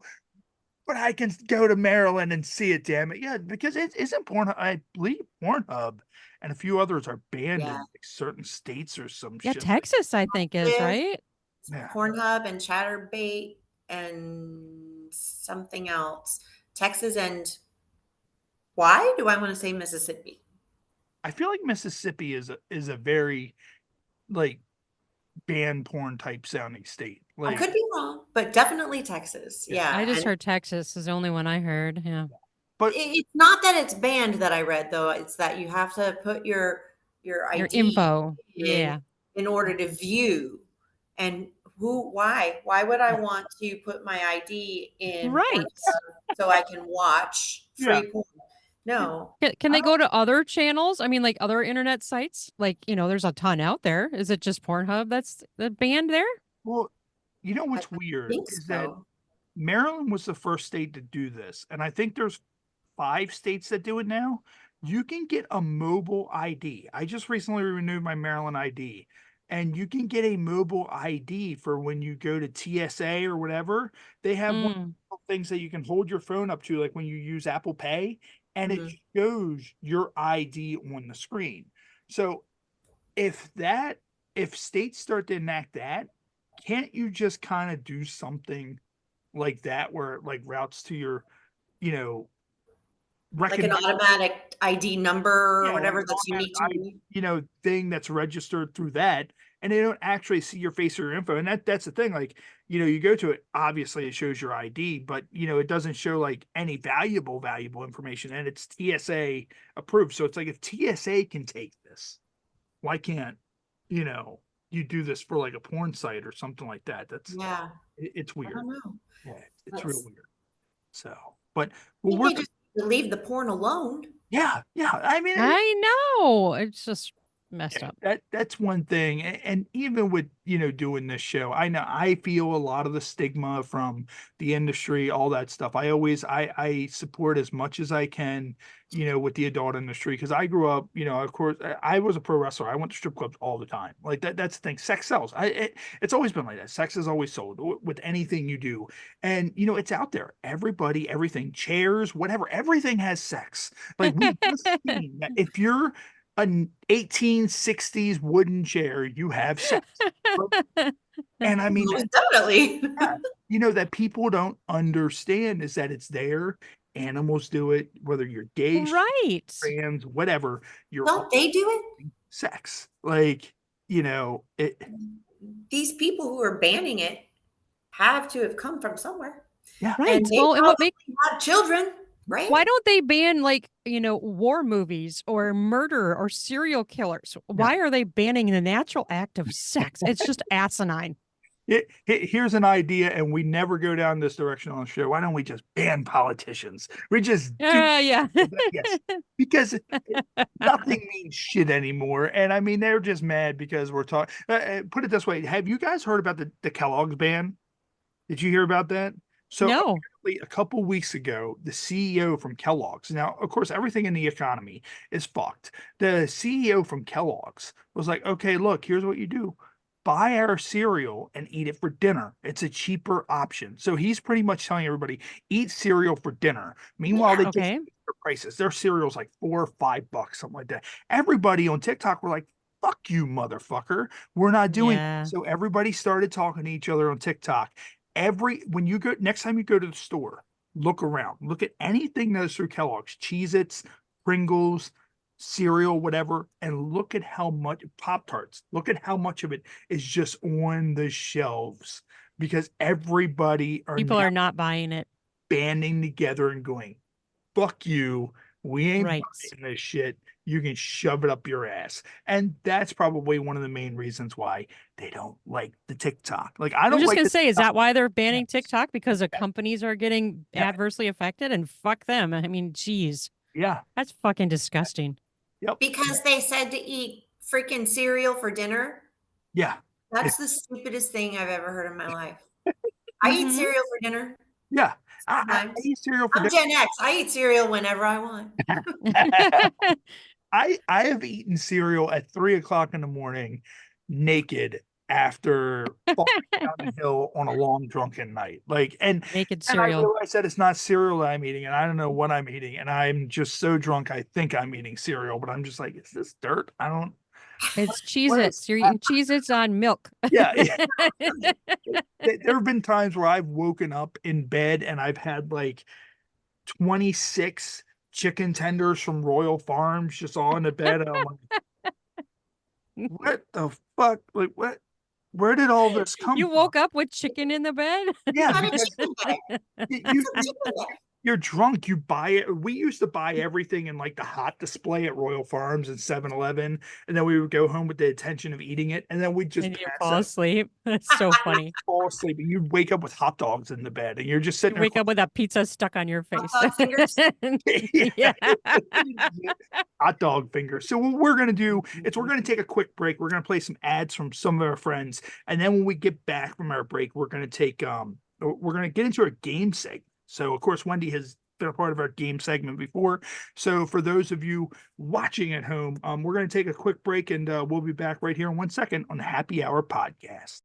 but I can go to Maryland and see it, damn it. Yeah, because it isn't Pornhub. I believe Pornhub and a few others are banned in Yeah. like certain states or some Yeah, shit. Texas, I think, is, Yes. right? Yeah. Pornhub and Chatterbait and something else. Texas and why do I want to say Mississippi? I feel like Mississippi is a very like banned porn type sounding state. I Like, could be wrong, but definitely Texas. Yeah. Yeah. I just and heard Texas is the only one I heard. Yeah. but it's not that it's banned that I read though. It's that you have to put your Your ID info. in Yeah. in order to view. And why would I want to put my ID in Right. Pornhub so I can watch Yeah. free porn? No. Can they go to other channels? I mean, like other internet sites? Like, there's a ton out there. Is it just Pornhub that's the banned there? well, you know what's I weird think is that so. Maryland was the first state to do this, and I think there's 5 states that do it now. You can get a mobile ID. I just recently renewed my Maryland ID, and you can get a mobile ID for when you go to TSA or whatever. They have one of Mm. the things that you can hold your phone up to, like when you use Apple Pay, and it Mhm. shows your ID on the screen. So if states start to enact that, can't you just kind of do something like that where it like routes to your, you know, Like an recognition, automatic ID number or like whatever an that's automatic unique to me. thing that's registered through that, and they don't actually see your face or your info. And that's the thing. Like, you go to it, obviously it shows your ID, but it doesn't show like any valuable information, and it's TSA approved. So it's like if TSA can take this, why can't you do this for like a porn site or something like that? Yeah. It's I weird. don't know. Yeah, it's real That's, weird. So, but I we'll think work. they just need to leave the porn alone. Yeah, yeah. I mean, I know. It's just messed yeah, up. that's one thing. And even with, doing this show, I know I feel a lot of the stigma from the industry, all that stuff. I support as much as I can, with the adult industry, because I grew up, of course, I was a pro wrestler. I went to strip clubs all the time. Like that's the thing. Sex sells. It's always been like that. Sex is always sold with anything you do. And it's out there. Everybody, everything, chairs, whatever, everything has sex. Like we've just seen that if you're an 1860s wooden chair, you have sex. And I mean, Most definitely. yeah, that people don't understand is that it's there. Animals do it, whether you're gay, Right. trans, whatever, you're all Don't they do it? sex. Like, it, These people who are banning it have to have come from somewhere. yeah. Right. And they Well, and what probably have children, right? why don't they ban like, war movies or murder or serial killers? Why are they banning the natural act of sex? It's just asinine. Here's an idea, and we never go down this direction on the show. Why don't we just ban politicians? We just do Yeah. yes, because nothing means shit anymore. And I mean, they're just mad because we're talking. Put it this way: have you guys heard about the Kellogg's ban? Did you hear about that? So No. apparently, a couple weeks ago, the CEO from Kellogg's. Now, of course, everything in the economy is fucked. The CEO from Kellogg's was like, "Okay, look, here's what you do." Buy our cereal and eat it for dinner. It's a cheaper option. So he's pretty much telling everybody, eat cereal for dinner. Meanwhile, they just Okay. raised their prices. Their cereal's like $4 or $5, something like that. Everybody on TikTok were like, fuck you, motherfucker. We're not doing it. Yeah. So everybody started talking to each other on TikTok. When you go next time you go to the store, look around. Look at anything that is through Kellogg's, Cheez-Its, Pringles, cereal, whatever, and look at how much Pop-Tarts, look at how much of it is just on the shelves because everybody are People now are not buying it. banding together and going, fuck you. We ain't Right. buying this shit. You can shove it up your ass. And that's probably one of the main reasons why they don't like the TikTok. Like, I I'm don't just like gonna the say, is TikTok. that why they're banning Yes. TikTok? Because the companies are getting Yeah. adversely affected, and fuck them. I mean, geez, Yeah. that's fucking disgusting. Yep. Because they said to eat freaking cereal for dinner. Yeah. That's the stupidest thing I've ever heard in my life. I eat Mhm. cereal for dinner. Yeah. I Sometimes. eat cereal for I'm Gen X. I eat cereal whenever I want. I have eaten cereal at 3 o'clock in the morning, naked after falling down the hill on a long drunken night. Like, Naked and I cereal. realize that it's not cereal that I'm eating, and I don't know what I'm eating, and I'm just so drunk I think I'm eating cereal, but I'm just like, is this dirt? I don't. It's What is Cheez-Its. You're eating Cheez-Its on milk. Yeah. There have been times where I've woken up in bed and I've had like 26 chicken tenders from Royal Farms just all in the bed. And I'm like, what the fuck? Like, what? Where did all this come You from? woke up with chicken in the bed? Yeah, Got a because chicken leg. you, Some chicken leg. you're drunk. You buy it. We used to buy everything in like the hot display at Royal Farms and 7-Eleven, and then we would go home with the intention of eating it, and then we'd just And you pass fall out, asleep. That's so funny. fall asleep, and you'd wake up with hot dogs in the bed, and you're just You sitting there. wake up with a pizza stuck on your face. Hot dog fingers. Yeah. Hot dog fingers. So what we're gonna do is we're gonna take a quick break. We're gonna play some ads from some of our friends, and then when we get back from our break, we're gonna get into a game segment. So of course, Wendy has been a part of our game segment before. So for those of you watching at home, we're gonna take a quick break, and we'll be back right here in 1 second on the Happy Hour podcast.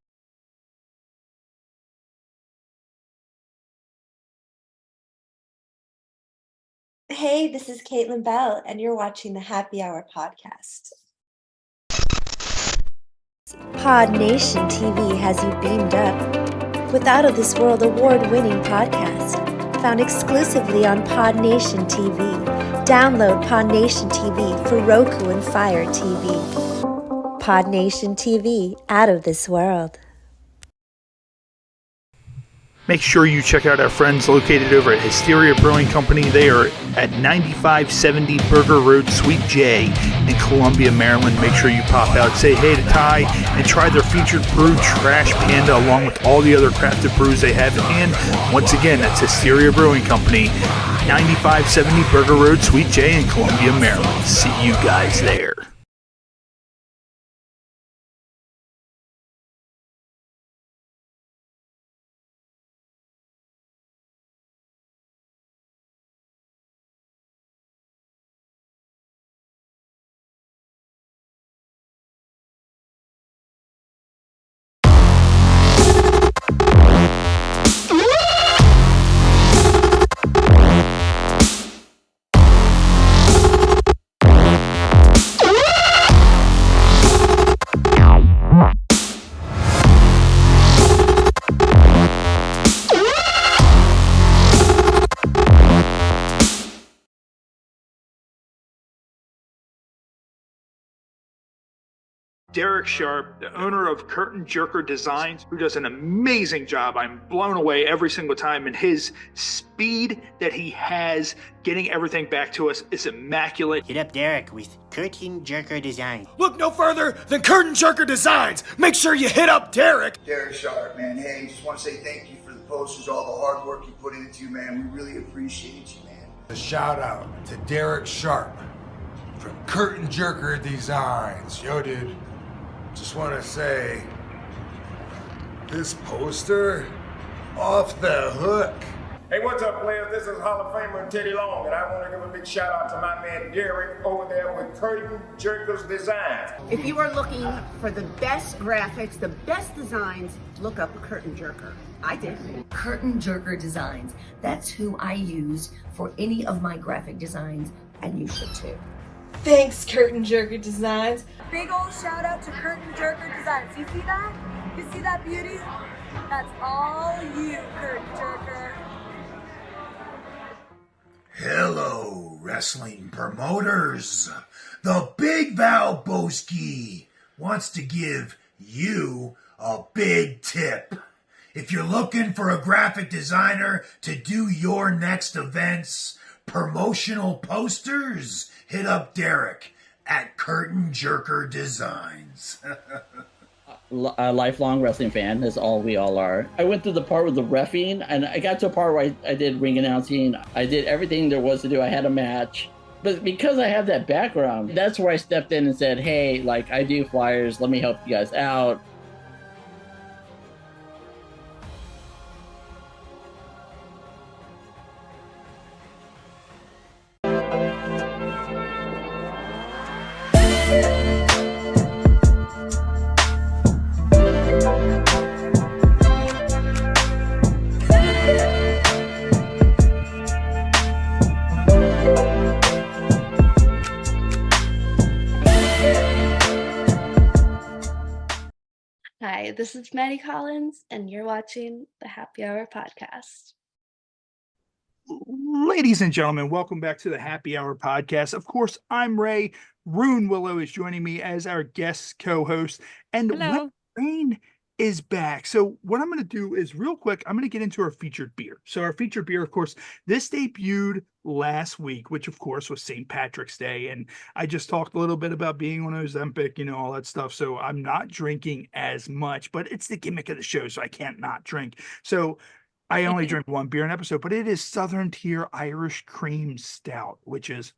Hey, this is Caitlin Bell, and you're watching the Happy Hour podcast. Pod Nation TV has you beamed up with Out of This World award-winning podcast, found exclusively on Pod Nation TV. Download Pod Nation TV for Roku and Fire TV. Pod Nation TV, Out of This World. Make sure you check out our friends located over at Hysteria Brewing Company. They are at 9570 Burger Road, Suite J in Columbia, Maryland. Make sure you pop out, say hey to Ty, and try their featured brew, Trash Panda, along with all the other crafted brews they have in hand. Once again, that's Hysteria Brewing Company, 9570 Burger Road, Suite J in Columbia, Maryland. See you guys there. Derek Sharp, the owner of Curtain Jerker Designs, who does an amazing job. I'm blown away every single time, and his speed that he has getting everything back to us is immaculate. Hit up Derek with Curtain Jerker Design. Look no further than Curtain Jerker Designs. Make sure you hit up Derek. Derek Sharp, man. Hey, just want to say thank you for the posters, all the hard work you put into, man. We really appreciate you, man. A shout out to Derek Sharp from Curtain Jerker Designs. Yo, dude, just want to say, this poster, off the hook. Hey, what's up, players? This is Hall of Famer Teddy Long, and I want to give a big shout out to my man Derek over there with Curtain Jerkers Designs. If you are looking for the best graphics, the best designs, look up Curtain Jerker. I did. Curtain Jerker Designs. That's who I use for any of my graphic designs, and you should too. Thanks, Curtain Jerker Designs. Big old shout out to Curtain Jerker Designs. You see that? You see that beauty? That's all you, Curtain Jerker. Hello, wrestling promoters. The Big Val Boski wants to give you a big tip. If you're looking for a graphic designer to do your next events, promotional posters? Hit up Derek at Curtain Jerker Designs. A lifelong wrestling fan, as we all are. I went through the part with the reffing, and I got to a part where I did ring announcing. I did everything there was to do. I had a match. But because I have that background, that's where I stepped in and said, hey, like, I do flyers. Let me help you guys out. Hi, this is Maddie Collins, and you're watching the Happy Hour podcast. Ladies and gentlemen, welcome back to the Happy Hour podcast. Of course, I'm Ray. Ruan Willow is joining me as our guest co-host, and Hello. Wendy Raine is back. So what I'm going to do is real quick, I'm going to get into our featured beer. So our featured beer, of course, this debuted last week, which of course was St. Patrick's Day. And I just talked a little bit about being on Ozempic, you know, all that stuff. So I'm not drinking as much, but it's the gimmick of the show. So I can't not drink. So I only drink one beer an episode, but it is Southern Tier Irish Cream Stout, which is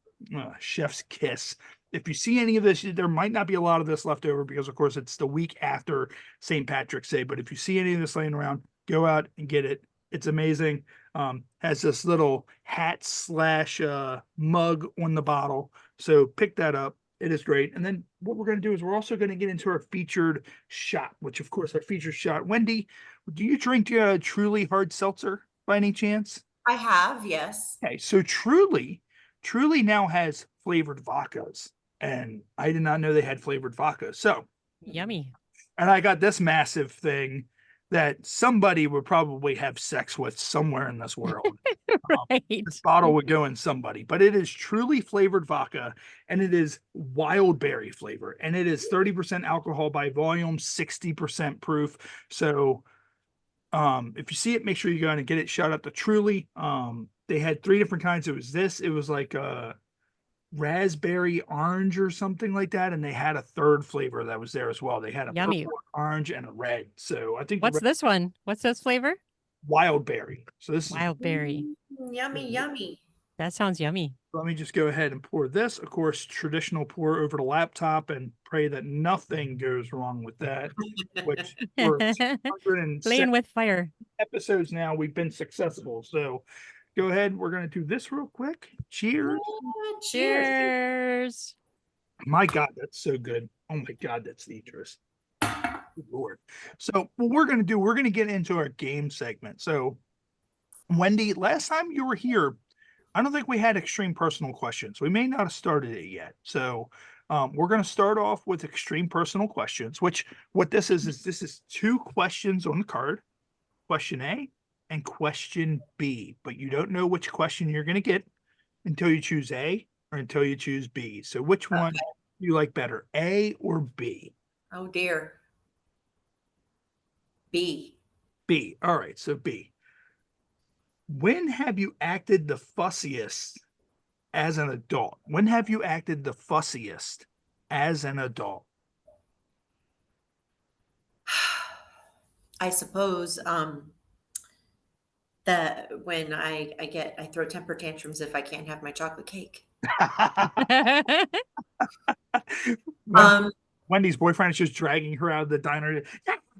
chef's kiss. If you see any of this, there might not be a lot of this left over because, of course, it's the week after St. Patrick's Day. But if you see any of this laying around, go out and get it. It's amazing. Has this little hat / mug on the bottle. So pick that up. It is great. And then what we're going to do is we're also going to get into our featured shot, which, of course, our featured shot. Wendy, do you drink Truly hard seltzer by any chance? I have, yes. Okay, so Truly now has flavored vodkas. And I did not know they had flavored vodka. So Yummy. And I got this massive thing that somebody would probably have sex with somewhere in this world. Right. This bottle would go in somebody, but it is Truly flavored vodka, and it is wild berry flavor, and it is 30% alcohol by volume, 60% proof. So if you see it, make sure you go in and get it. Shout out to Truly. They had 3 different kinds. It was like raspberry orange or something like that, and they had a third flavor that was there as well. They had a Yummy. purple, orange, and a red. So I think What's this one? What's this flavor? wild berry. So this Wild berry. Yummy, yummy. That sounds yummy. Let me just go ahead and pour this. Of course, traditional pour over the laptop and pray that nothing goes wrong with that. Which for 207 Playing with fire. episodes now, we've been successful. So go ahead. We're going to do this real quick. Cheers. Cheers. My God, that's so good. Oh my God, that's dangerous. Good Lord. So what we're going to do, we're going to get into our game segment. So Wendy, last time you were here, I don't think we had extreme personal questions. We may not have started it yet. So we're going to start off with extreme personal questions, which what this is this is 2 questions on the card, question A and question B, but you don't know which question you're going to get until you choose A or until you choose B. So which one do you like better, A or B? Oh dear. B. B. All right. So B. When have you acted the fussiest as an adult? When have you acted the fussiest as an adult? I suppose that when I throw temper tantrums if I can't have my chocolate cake. Wendy's boyfriend is just dragging her out of the diner.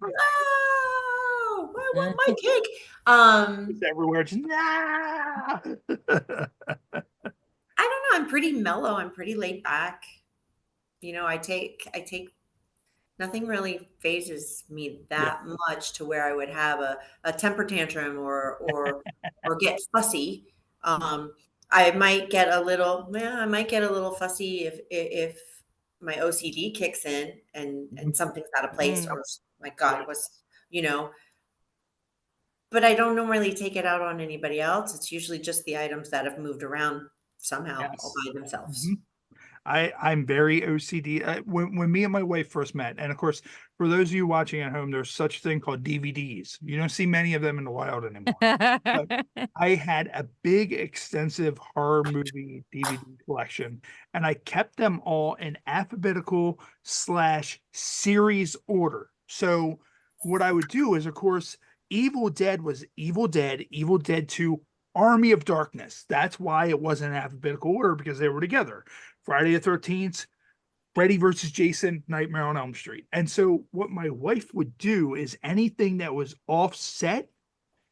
Oh, I want my cake. It's everywhere. Just, I don't know. I'm pretty mellow. I'm pretty laid back. You know, I take nothing really phases me that much to where I would have a temper tantrum or get fussy. I might get a little fussy if my OCD kicks in and something's out of place. Or my God, but I don't normally take it out on anybody else. It's usually just the items that have moved around somehow all by themselves. I'm very OCD. When me and my wife first met, and of course, for those of you watching at home, there's such a thing called DVDs. You don't see many of them in the wild anymore. But I had a big, extensive horror movie DVD collection, and I kept them all in alphabetical / series order. So what I would do is, of course, Evil Dead was Evil Dead, Evil Dead 2, Army of Darkness. That's why it wasn't in alphabetical order, because they were together. Friday the 13th, Freddy versus Jason, Nightmare on Elm Street. And so what my wife would do is anything that was offset,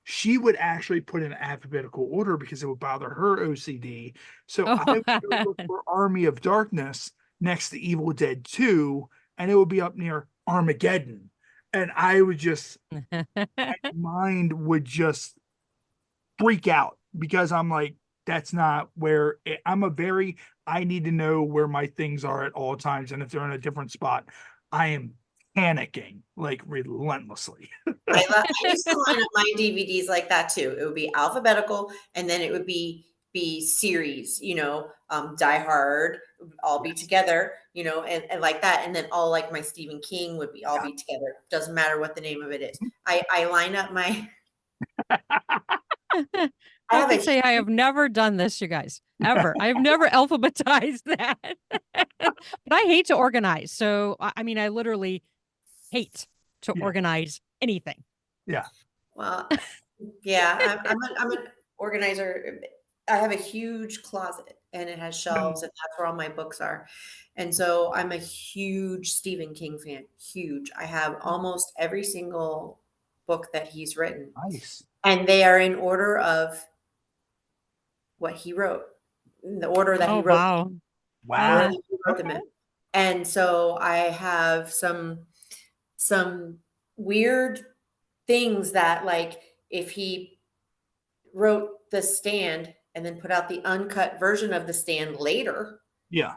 she would actually put in alphabetical order because it would bother her OCD. So I would go look for Army of Darkness next to Evil Dead 2, and it would be up near Armageddon. And I would just, my mind would just freak out because I'm like, that's not where I need to know where my things are at all times. And if they're in a different spot, I am panicking like relentlessly. I used to line up my DVDs like that too. It would be alphabetical, and then it would be series, Die Hard would all be together, and like that. And then all like my Stephen King would be all be together. Doesn't matter what the name of it is. I line up my I can say I have never done this, you guys, ever. I have never alphabetized that. But I hate to organize. So, I mean, I literally hate to organize anything. Yeah. Well, yeah, I'm an organizer. I have a huge closet, and it has shelves, and that's where all my books are. And so I'm a huge Stephen King fan. Huge. I have almost every single book that he's written. Nice. And they are in order of what he wrote, in the order that he wrote. Wow. Wow. He wrote them in. And so I have some weird things that, like, if he wrote The Stand and then put out the uncut version of The Stand later, yeah,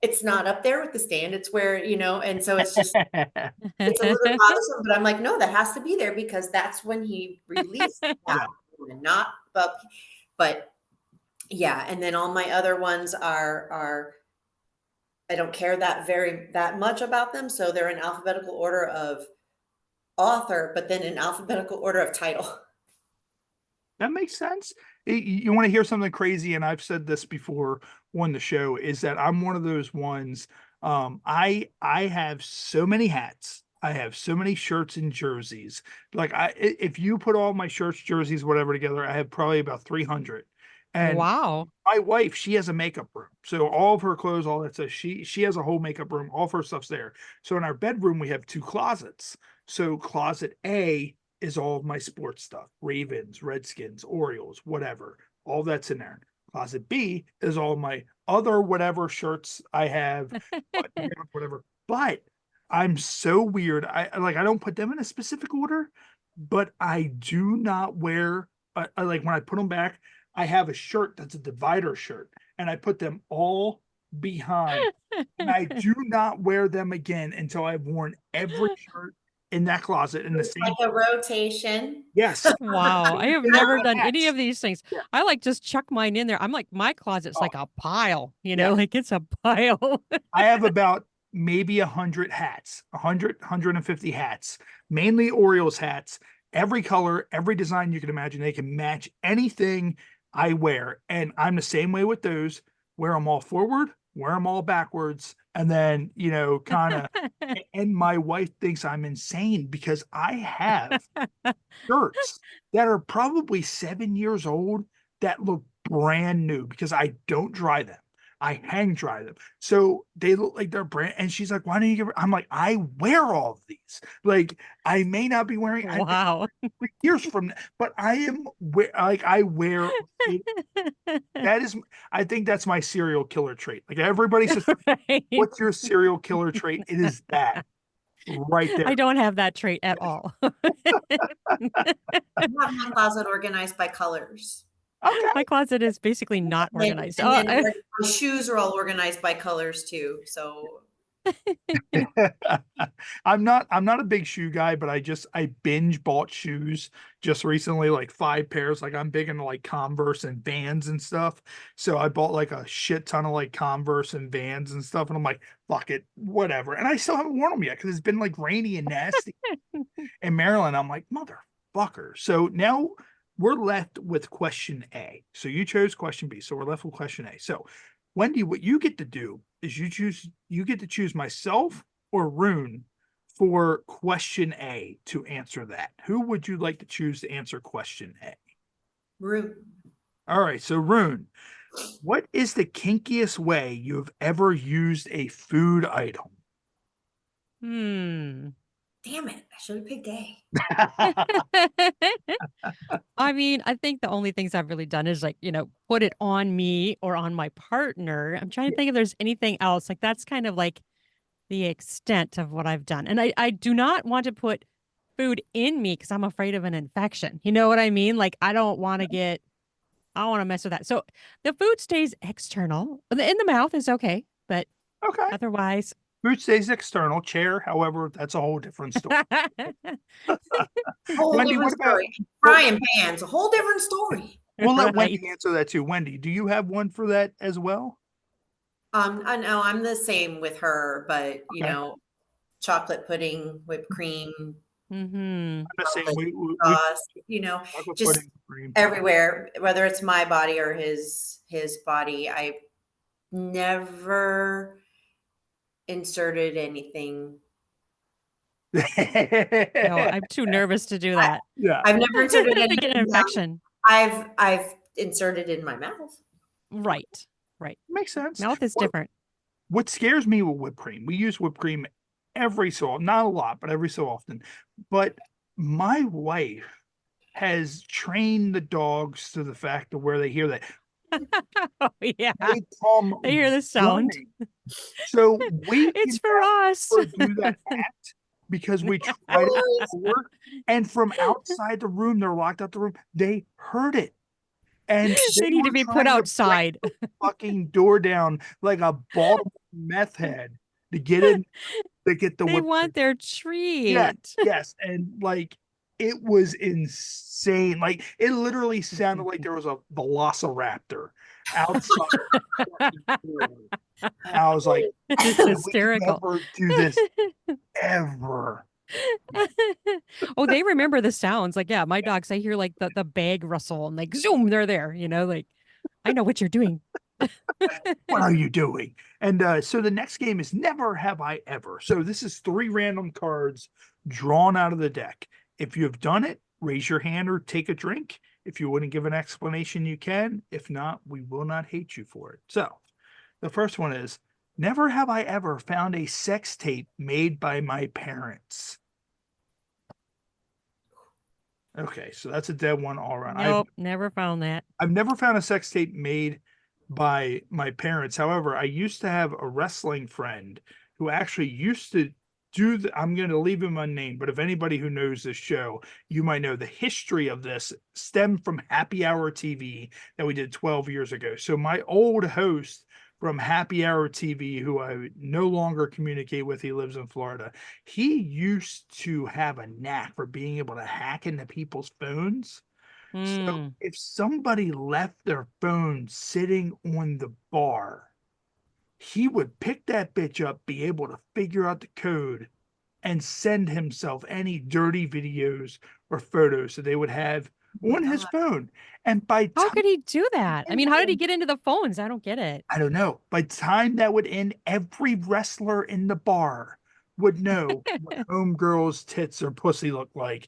it's not up there with The Stand. It's where, and so it's just, it's a little bit bothersome, but I'm like, no, that has to be there because that's when he released that and not, but yeah. And then all my other ones are, I don't care that much about them. So they're in alphabetical order of author, but then in alphabetical order of title. That makes sense. You want to hear something crazy, and I've said this before on the show, is that I'm one of those ones. I have so many hats. I have so many shirts and jerseys. Like if you put all my shirts, jerseys, whatever together, I have probably about 300. And wow, my wife, she has a makeup room. So all of her clothes, all that stuff, she has a whole makeup room. All of her stuff's there. So in our bedroom, we have 2 closets. So closet A is all of my sports stuff, Ravens, Redskins, Orioles, whatever. All that's in there. Closet B is all my other whatever shirts I have, whatever. But I'm so weird. I don't put them in a specific order, but I do not wear, like when I put them back, I have a shirt that's a divider shirt, and I put them all behind, and I do not wear them again until I've worn every shirt in that closet in the same, like a rotation. Yes. Wow. I have never done any of these things. I like just chuck mine in there. I'm like, my closet's like a pile, like it's a pile. I have about maybe 100 hats, 150 hats, mainly Orioles hats, every color, every design you can imagine. They can match anything I wear. And I'm the same way with those. Wear them all forward, wear them all backwards, and then, kind of, and my wife thinks I'm insane because I have shirts that are probably 7 years old that look brand new because I don't dry them. I hang dry them. So they look like they're brand, and she's like, why don't you give her? I'm like, I wear all of these. Like, I may not be wearing years from now, but I wear that is, I think that's my serial killer trait. Like everybody says, what's your serial killer trait? It is that right there. I don't have that trait at all. I have my closet organized by colors. Okay. My closet is basically not organized. And my shoes are all organized by colors too. So I'm not a big shoe guy, but I binge bought shoes just recently, like 5 pairs. Like I'm big into like Converse and Vans and stuff. So I bought like a shit ton of like Converse and Vans and stuff. And I'm like, fuck it, whatever. And I still haven't worn them yet because it's been like rainy and nasty in Maryland. I'm like, motherfucker. So now we're left with question A. So you chose question B. So we're left with question A. So Wendy, what you get to do is you get to choose myself or Rune for question A to answer that. Who would you like to choose to answer question A? Rune. All right, so Rune, what is the kinkiest way you've ever used a food item? Damn it. I should have picked A. I mean, I think the only things I've really done is like, put it on me or on my partner. I'm trying to think if there's anything else. Like that's kind of like the extent of what I've done. And I do not want to put food in me because I'm afraid of an infection. You know what I mean? Like I don't want to mess with that. So the food stays external. In the mouth is okay, but otherwise. Food stays external. Chair, however, that's a whole different story. Whole Wendy, different what about story. Frying pans, a whole different story. We'll let Wendy answer that too. Wendy, do you have one for that as well? I know I'm the same with her, but chocolate pudding, whipped cream, I'm the same. sauce, just pudding, cream. everywhere, whether it's my body or his body. I never inserted anything. No, I'm too nervous to do that. I've never inserted to get an infection. I've inserted in my mouth. Right. Makes sense. Mouth is different. What scares me with whipped cream, we use whipped cream every so often, not a lot, but every so often. But my wife has trained the dogs to the fact of where they hear that. Oh yeah, they hear the sound. So it's for us. Do that act because we tried it before, and from outside the room, they're locked out the room. They heard it, and they need to be put outside. Fucking door down like a Baltimore meth head to get in. To get the. They want their treat. Yes, and like. It was insane. Like it literally sounded like there was a velociraptor outside. I was like, "It's hysterical." We never do this ever. Oh, they remember the sounds. Like, yeah, my dogs. I hear like the bag rustle and like zoom, they're there. Like I know what you're doing. What are you doing? And so the next game is Never Have I Ever. So this is 3 random cards drawn out of the deck. If you have done it, raise your hand or take a drink. If you wouldn't give an explanation, you can. If not, we will not hate you for it. So the first one is, never have I ever found a sex tape made by my parents. Okay, so that's a dead one all around. Nope, never found that. I've never found a sex tape made by my parents. However, I used to have a wrestling friend who actually used to I'm going to leave him unnamed, but if anybody who knows this show, you might know the history of this stemmed from Happy Hour TV that we did 12 years ago. So my old host from Happy Hour TV, who I no longer communicate with, he lives in Florida. He used to have a knack for being able to hack into people's phones. So if somebody left their phone sitting on the bar, he would pick that bitch up, be able to figure out the code, and send himself any dirty videos or photos that they would have on his phone. And how could he do that? I mean, how did he get into the phones? I don't get it. I don't know. By the time that would end, every wrestler in the bar would know what homegirl's tits or pussy look like.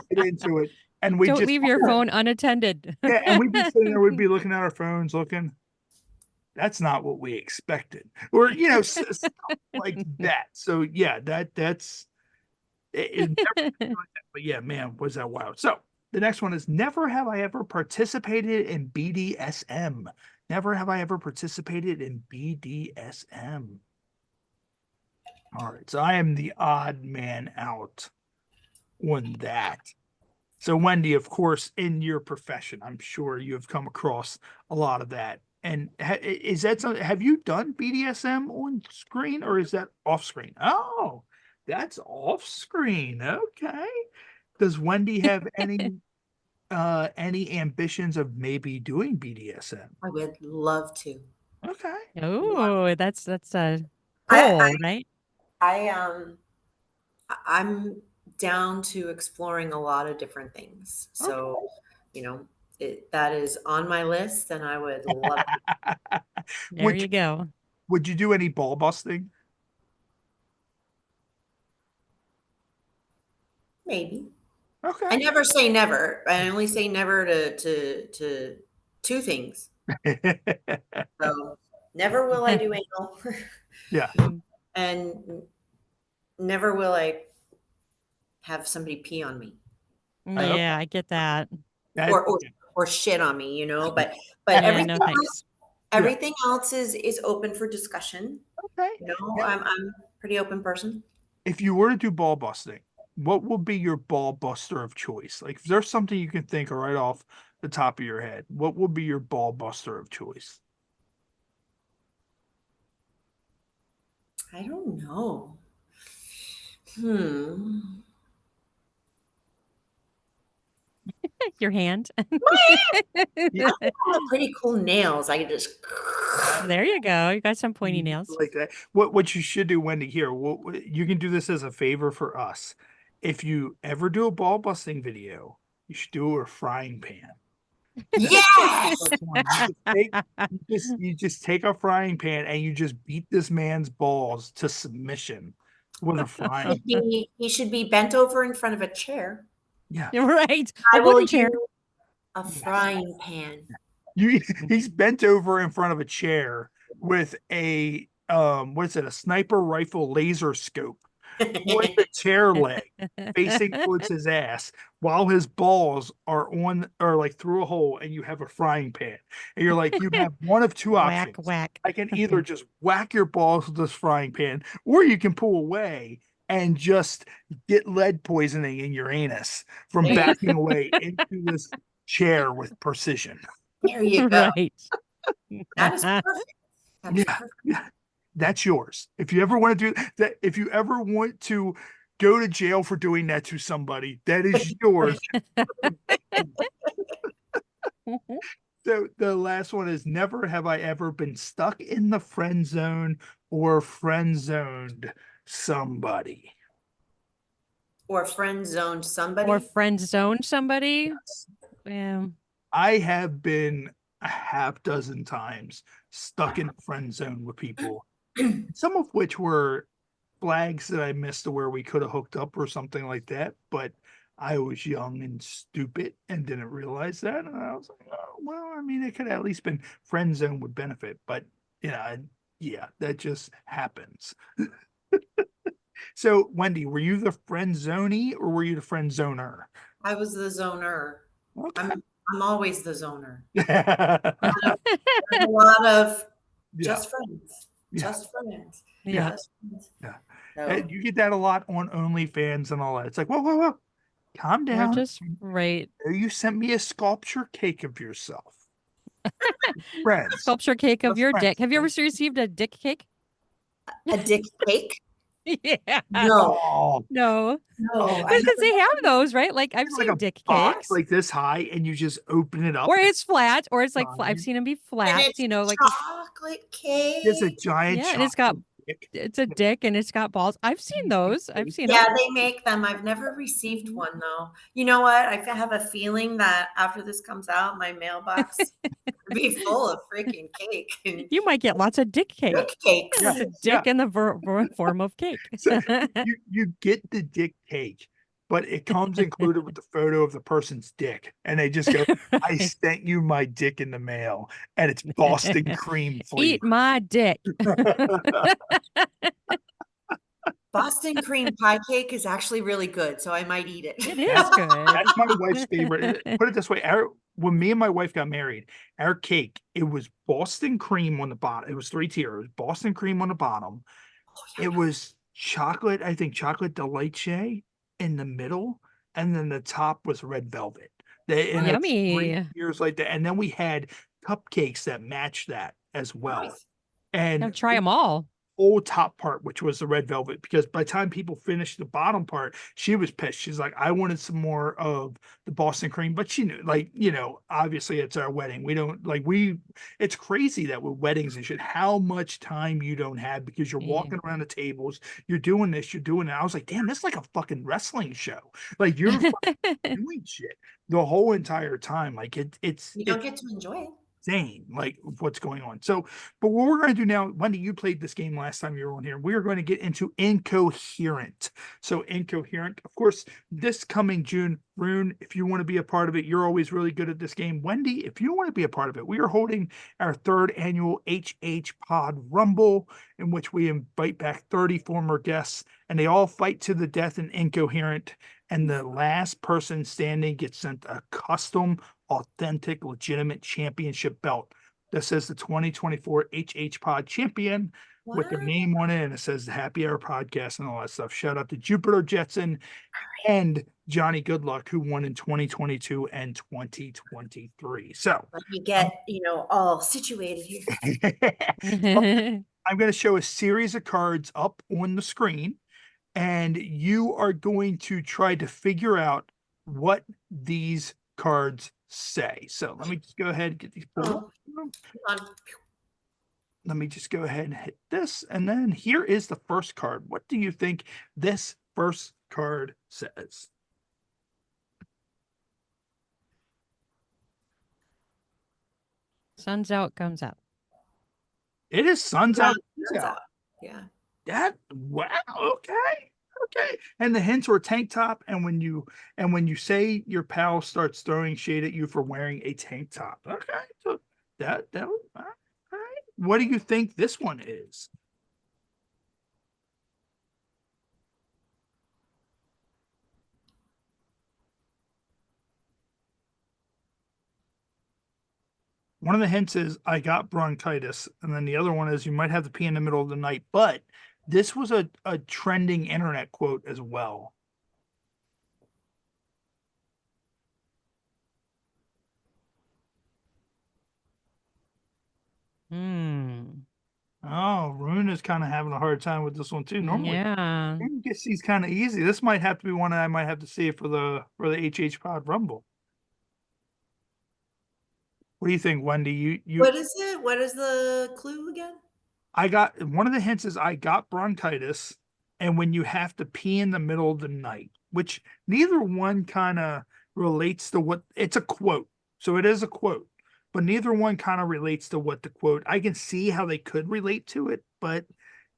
Into it. And we don't just leave your phone unattended. Yeah, and we'd be sitting there, we'd be looking at our phones, looking. That's not what we expected, or stuff like that. So yeah, that's it. Never, but yeah, man, was that wild. So the next one is, never have I ever participated in BDSM. Never have I ever participated in BDSM. All right, so I am the odd man out on that. So Wendy, of course, in your profession, I'm sure you have come across a lot of that. And is that something? Have you done BDSM on screen or is that off screen? Oh, that's off screen. Okay. Does Wendy have any ambitions of maybe doing BDSM? I would love to. Okay. Oh, that's a I, goal, right? I'm down to exploring a lot of different things. So, you know, that is on my list, and I would love it. There you go. Would you do any ball busting? Maybe. Okay. I never say never. I only say never to two things. So never will I do anal. Yeah. And never will I have somebody pee on me. Yeah, I get that. Or shit on me, you know, but Yeah, everything no else, thanks. everything else is open for discussion. Okay. You know, I'm a pretty open person. If you were to do ball busting, what would be your ball buster of choice? Like, if there's something you can think of right off the top of your head, what would be your ball buster of choice? I don't know. Your hand. Yeah, I have pretty cool nails. I could just. There you go. You got some pointy nails. Like that. What you should do, Wendy, here, you can do this as a favor for us. If you ever do a ball busting video, you should do a frying pan. Yes! You just take a frying pan and you just beat this man's balls to submission with a frying pan. He should be bent over in front of a chair. Yeah. You're right. I A will wooden chair. use a frying pan. He's bent over in front of a chair with a what is it, a sniper rifle laser scope with the chair leg facing towards his ass while his balls are on or like through a hole, and you have a frying pan. And you're like, you have one of two Whack, options. whack. I can either just whack your balls with this frying pan, or you can pull away and just get lead poisoning in your anus from backing away into this chair with precision. There you go. Right. That is perfect. That's perfect. Yeah. That's yours. If you ever want to do that, if you ever want to go to jail for doing that to somebody, that is yours. So the last one is, never have I ever been stuck in the friend zone or friend zoned somebody. Or friend zoned somebody. Or friend zone somebody. Yeah. I have been a half dozen times stuck in a friend zone with people, some of which were flags that I missed to where we could have hooked up or something like that. But I was young and stupid and didn't realize that. And I was like, oh, well, I mean, it could have at least been friend zone with benefit. But, you know, yeah, that just happens. So, Wendy, were you the friend zoney or were you the friend zoner? I was the zoner. Okay. I'm always the zoner. A lot of just friends. Yeah. Just friends. Yeah. Just friends. Yeah. So, And you get that a lot on OnlyFans and all that. It's like, whoa. Calm down. We're just right. You sent me a sculpture cake of yourself. Friends. Sculpture cake of Just your friends. dick. Have you ever received a dick cake? a dick cake? Yeah. No. Oh, No. No. Because they have those, right? Like I've it's seen like a dick box cakes. like this high, and you just open it up. Or it's flat, or it's like I've Fine. seen them be And flat, it's you know, like chocolate cake. It's a giant yeah, and it's got chocolate dick. it's a dick and it's got balls. I've seen those. I've seen Yeah, them. they make them. I've never received one though. You know what? I have a feeling that after this comes out, my mailbox will be full of freaking cake and You might get lots of dick cake. dick cakes. It's a dick in the form of cake. So you get the dick cake, but it comes included with the photo of the person's dick, and they just go, "I sent you my dick in the mail, and it's Boston cream flavor." Eat my dick. Boston cream pie cake is actually really good, so I might eat it. It is good. That's my wife's favorite. Put it this way: when me and my wife got married, our cake, it was Boston cream on the bottom. It was 3 tiers: Boston cream on the bottom. It was chocolate, I think chocolate delight in the middle, and then the top was red velvet. And it's 3 Yummy. tiers like that. And then we had cupcakes that match that as well. Nice. And I'll try them all. whole top part, which was the red velvet, because by the time people finished the bottom part, she was pissed. She's like, I wanted some more of the Boston cream, but she knew, like, obviously it's our wedding. We don't like it's crazy that with weddings and shit, how much time you don't have because you're walking around the tables, you're doing this, you're doing that. I was like, damn, this is like a fucking wrestling show. Like you're fucking doing shit the whole entire time. Like it's You don't get to enjoy it. insane, like what's going on. So, but what we're going to do now, Wendy, you played this game last time you were on here. We are going to get into Incoherent. So, Incoherent, of course, this coming June, Rune, if you want to be a part of it, you're always really good at this game. Wendy, if you want to be a part of it, we are holding our 3rd annual HHPod Rumble, in which we invite back 30 former guests, and they all fight to the death in Incoherent. And the last person standing gets sent a custom, authentic, legitimate championship belt that says the 2024 HHPod champion with their name on it. And it says the Happy Hour podcast and all that stuff. Shout out to Jupiter Jetson and Johnny Goodluck, who won in 2022 and 2023. So let me get, all situated here. I'm going to show a series of cards up on the screen, and you are going to try to figure out what these cards say. So let me just go ahead and get these pulled up. Let me just go ahead and hit this. And then here is the first card. What do you think this first card says? Sun's out, comes out. It is sun's out. Comes out. Yeah. Wow. Okay. And the hints were tank top. And when you say your pal starts throwing shade at you for wearing a tank top. Okay. So that was all right. What do you think this one is? One of the hints is I got bronchitis, and then the other one is you might have to pee in the middle of the night. But this was a trending internet quote as well. Oh, Rune is kind of having a hard time with this one too. Normally, Rune gets these kind of easy. This might have to be one I might have to see for the HHPod Rumble. What do you think, Wendy? You What is it? What is the clue again? I got one of the hints is I got bronchitis, and when you have to pee in the middle of the night, which neither one kind of relates to what it's a quote. So it is a quote, but neither one kind of relates to what the quote. I can see how they could relate to it, but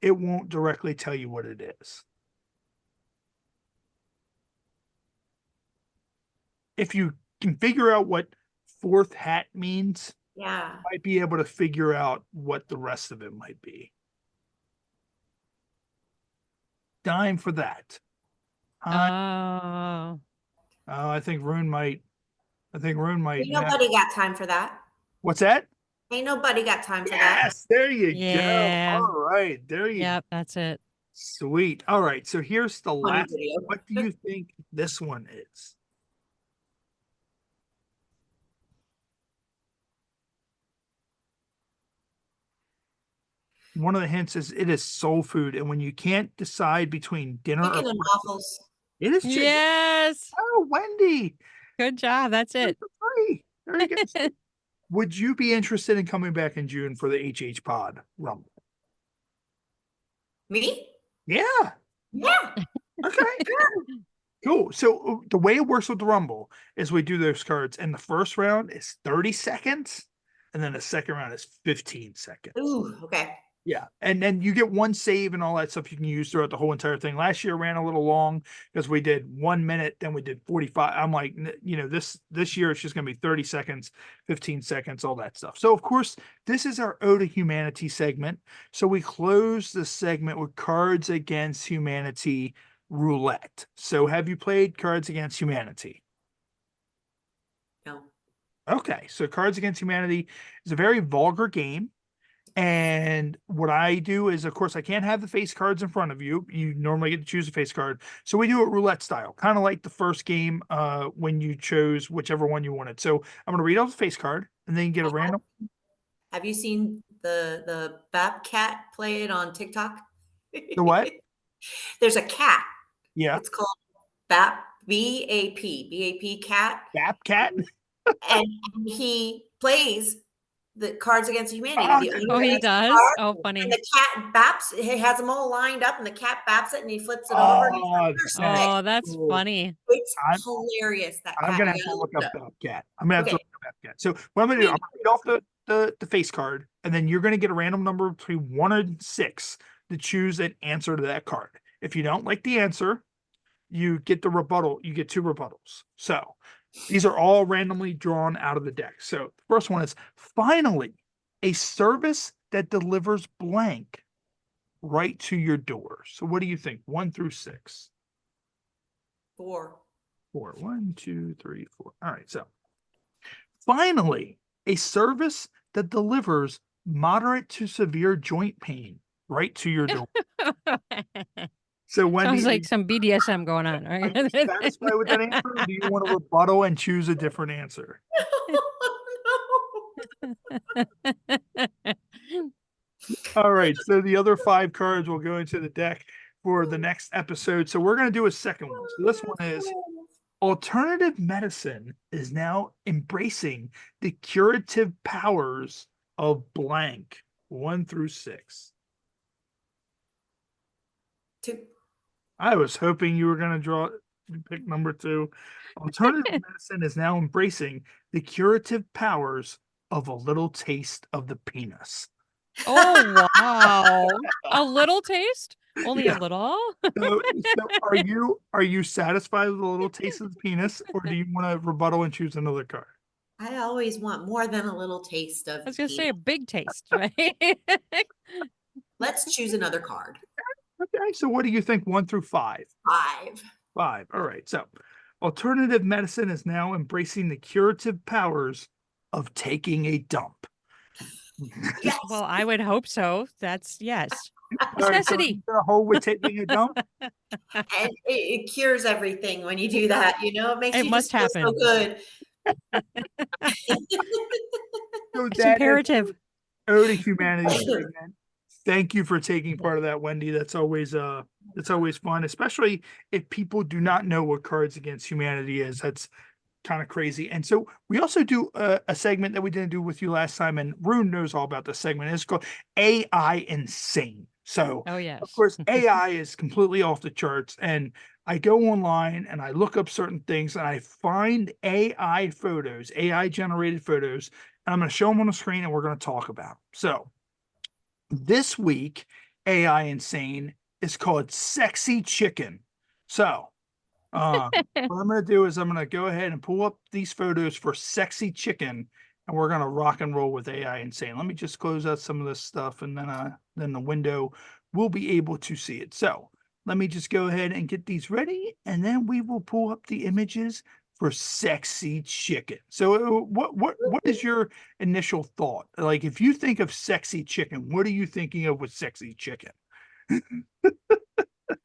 it won't directly tell you what it is. If you can figure out what fourth hat means, yeah, might be able to figure out what the rest of it might be. Dime for that. Oh, I think Rune might. Ain't nobody got time for that. What's that? Ain't nobody got time for that. Yes, there you go. All right, there you go. Yep, that's it. Sweet. All right, so here's the Funny last. video. What do you think this one is? One of the hints is it is soul food, and when you can't decide between dinner Chicken and waffles. it is chicken. Yes. Oh, Wendy. Good job. That's it. There you go. Would you be interested in coming back in June for the HHPod Rumble? Me? Yeah. Yeah. Okay. Cool. So the way it works with the Rumble is we do those cards, and the first round is 30 seconds, and then the second round is 15 seconds. Ooh, okay. Yeah. And then you get one save and all that stuff you can use throughout the whole entire thing. Last year ran a little long because we did 1 minute, then we did 45. I'm like, this year it's just going to be 30 seconds, 15 seconds, all that stuff. So, of course, this is our Ode to Humanity segment. So we close the segment with Cards Against Humanity Roulette. So have you played Cards Against Humanity? No. Okay. So Cards Against Humanity is a very vulgar game. And what I do is, of course, I can't have the face cards in front of you. You normally get to choose a face card. So we do it roulette style, kind of like the first game when you chose whichever one you wanted. So I'm going to read out the face card, and and then you get a random. Have you seen the Bap cat play it on TikTok? The what? There's a cat. Yeah. It's called Bap, BAP cat. Bap cat? And he plays the Cards Against Humanity. Oh, he does? Oh, funny. And the cat baps, he has them all lined up, and the cat baps it, and he flips it over. And he's like, "They're sick." Oh, that's funny. It's hilarious, that cat. I'm gonna have You to gotta look look up it up. Bap cat. I'm gonna have to Okay. look up Bap cat. So what I'm gonna do, I'm gonna read off the face card, and then you're gonna get a random number between 1 and 6 to choose an answer to that card. If you don't like the answer, you get the rebuttal. You get 2 rebuttals. So these are all randomly drawn out of the deck. So the first one is finally a service that delivers blank right to your door. So what do you think? 1 through 6. 4. 4. 1, 2, 3, 4. All right. So finally, a service that delivers moderate to severe joint pain right to your door. So Wendy, Sounds like some BDSM going on. are you satisfied with that answer, or do you want to rebuttal and choose a different answer? All right. So the other 5 cards will go into the deck for the next episode. So we're going to do a second one. So this one is alternative medicine is now embracing the curative powers of blank 1 through 6. 2. I was hoping you were going to pick number 2. Alternative medicine is now embracing the curative powers of a little taste of the penis. Oh, wow. A little taste? Only Yeah. a little? So are you satisfied with a little taste of the penis, or do you want to rebuttal and choose another card? I always want more than a little taste of. I was going to say a big taste, right? Let's choose another card. Okay, so what do you think 1 through 5? 5. 5. All right. So alternative medicine is now embracing the curative powers of taking a dump. Yes. Well, I would hope so. That's yes. All right, so Necessity. the whole with taking a dump. And it cures everything when you do that. You know, it makes It you must just feel so happen. good. So It's that is imperative. our Ode to Humanity segment. Thank you for taking part of that, Wendy. That's always fun, especially if people do not know what Cards Against Humanity is. That's kind of crazy. And so we also do a segment that we didn't do with you last time, and Rune knows all about this segment. It's called AI Insane. So Oh, yes. of course, AI is completely off the charts, and I go online and I look up certain things and I find AI photos, AI generated photos, and I'm going to show them on the screen and we're going to talk about them. So this week, AI Insane is called Sexy Chicken. So what I'm going to do is I'm going to go ahead and pull up these photos for Sexy Chicken, and we're going to rock and roll with AI Insane. Let me just close out some of this stuff, and then the window will be able to see it. So let me just go ahead and get these ready, and then we will pull up the images for Sexy Chicken. So what is your initial thought? Like, if you think of Sexy Chicken, what are you thinking of with Sexy Chicken?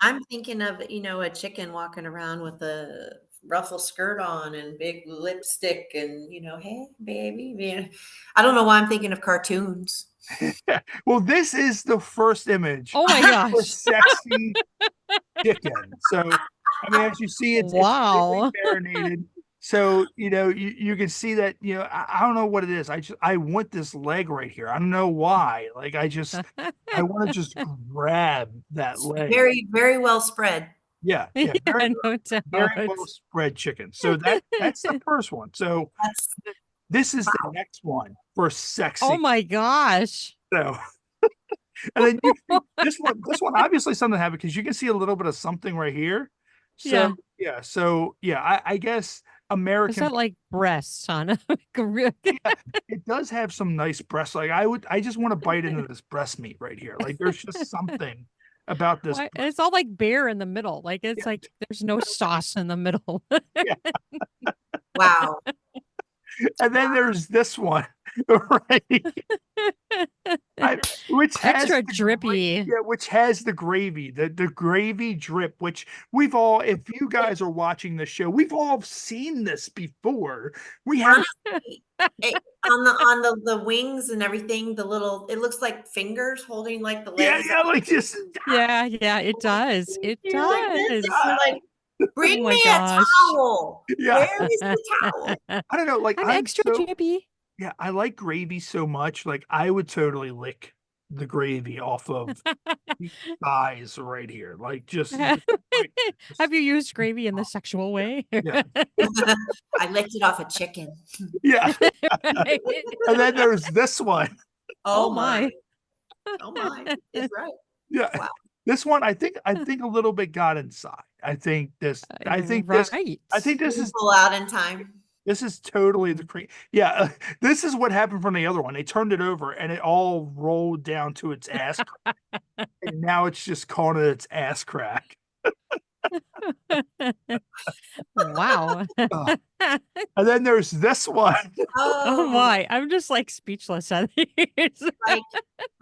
I'm thinking of, a chicken walking around with a ruffle skirt on and big lipstick and, hey, baby. I don't know why I'm thinking of cartoons. Well, this is the first image. Oh my for gosh. Sexy Chicken. So, I mean, as you see, it's Wow. really marinated. So, you can see that, I don't know what it is. I want this leg right here. I don't know why. Like, I want to just grab that leg. Very, very well spread. Yeah. Yeah, Very, no doubt. very well spread chicken. So that's the first one. So this is the next one for Sexy. Oh my gosh. So, and then this one obviously something happened because you can see a little bit of something right here. So I guess American. Is that like breasts on a it does have some nice breasts. Like I just want to bite into this breast meat right here. Like there's just something about this. Why- It's all like bare in the middle. Like it's like there's no sauce in the middle. Wow. And then there's this one, right? which has Extra the drippy. Yeah, which has the gravy, the gravy drip, which we've all, if you guys are watching the show, we've all seen this before. We have Honestly, on the wings and everything, the little, it looks like fingers holding like the legs. like just Yeah, it does. It You're like this, and does. you're like, bring Oh my me gosh. a towel. Yeah. Where is the towel? I don't know, like I'm extra drippy. Yeah, I like gravy so much. Like I would totally lick the gravy off of the thighs right here. Like just Have you used gravy in the sexual way? Yeah. I licked it off a chicken. Yeah. And then there's this one. Oh my. Oh my. It's right. Yeah. Wow. This one, I think a little bit got inside. I think this is pull out in time. This is totally the cream. Yeah, this is what happened from the other one. They turned it over and it all rolled down to its ass crack. And now it's just calling it its ass crack. Wow. And then there's this one. Oh my. I'm just like speechless at these.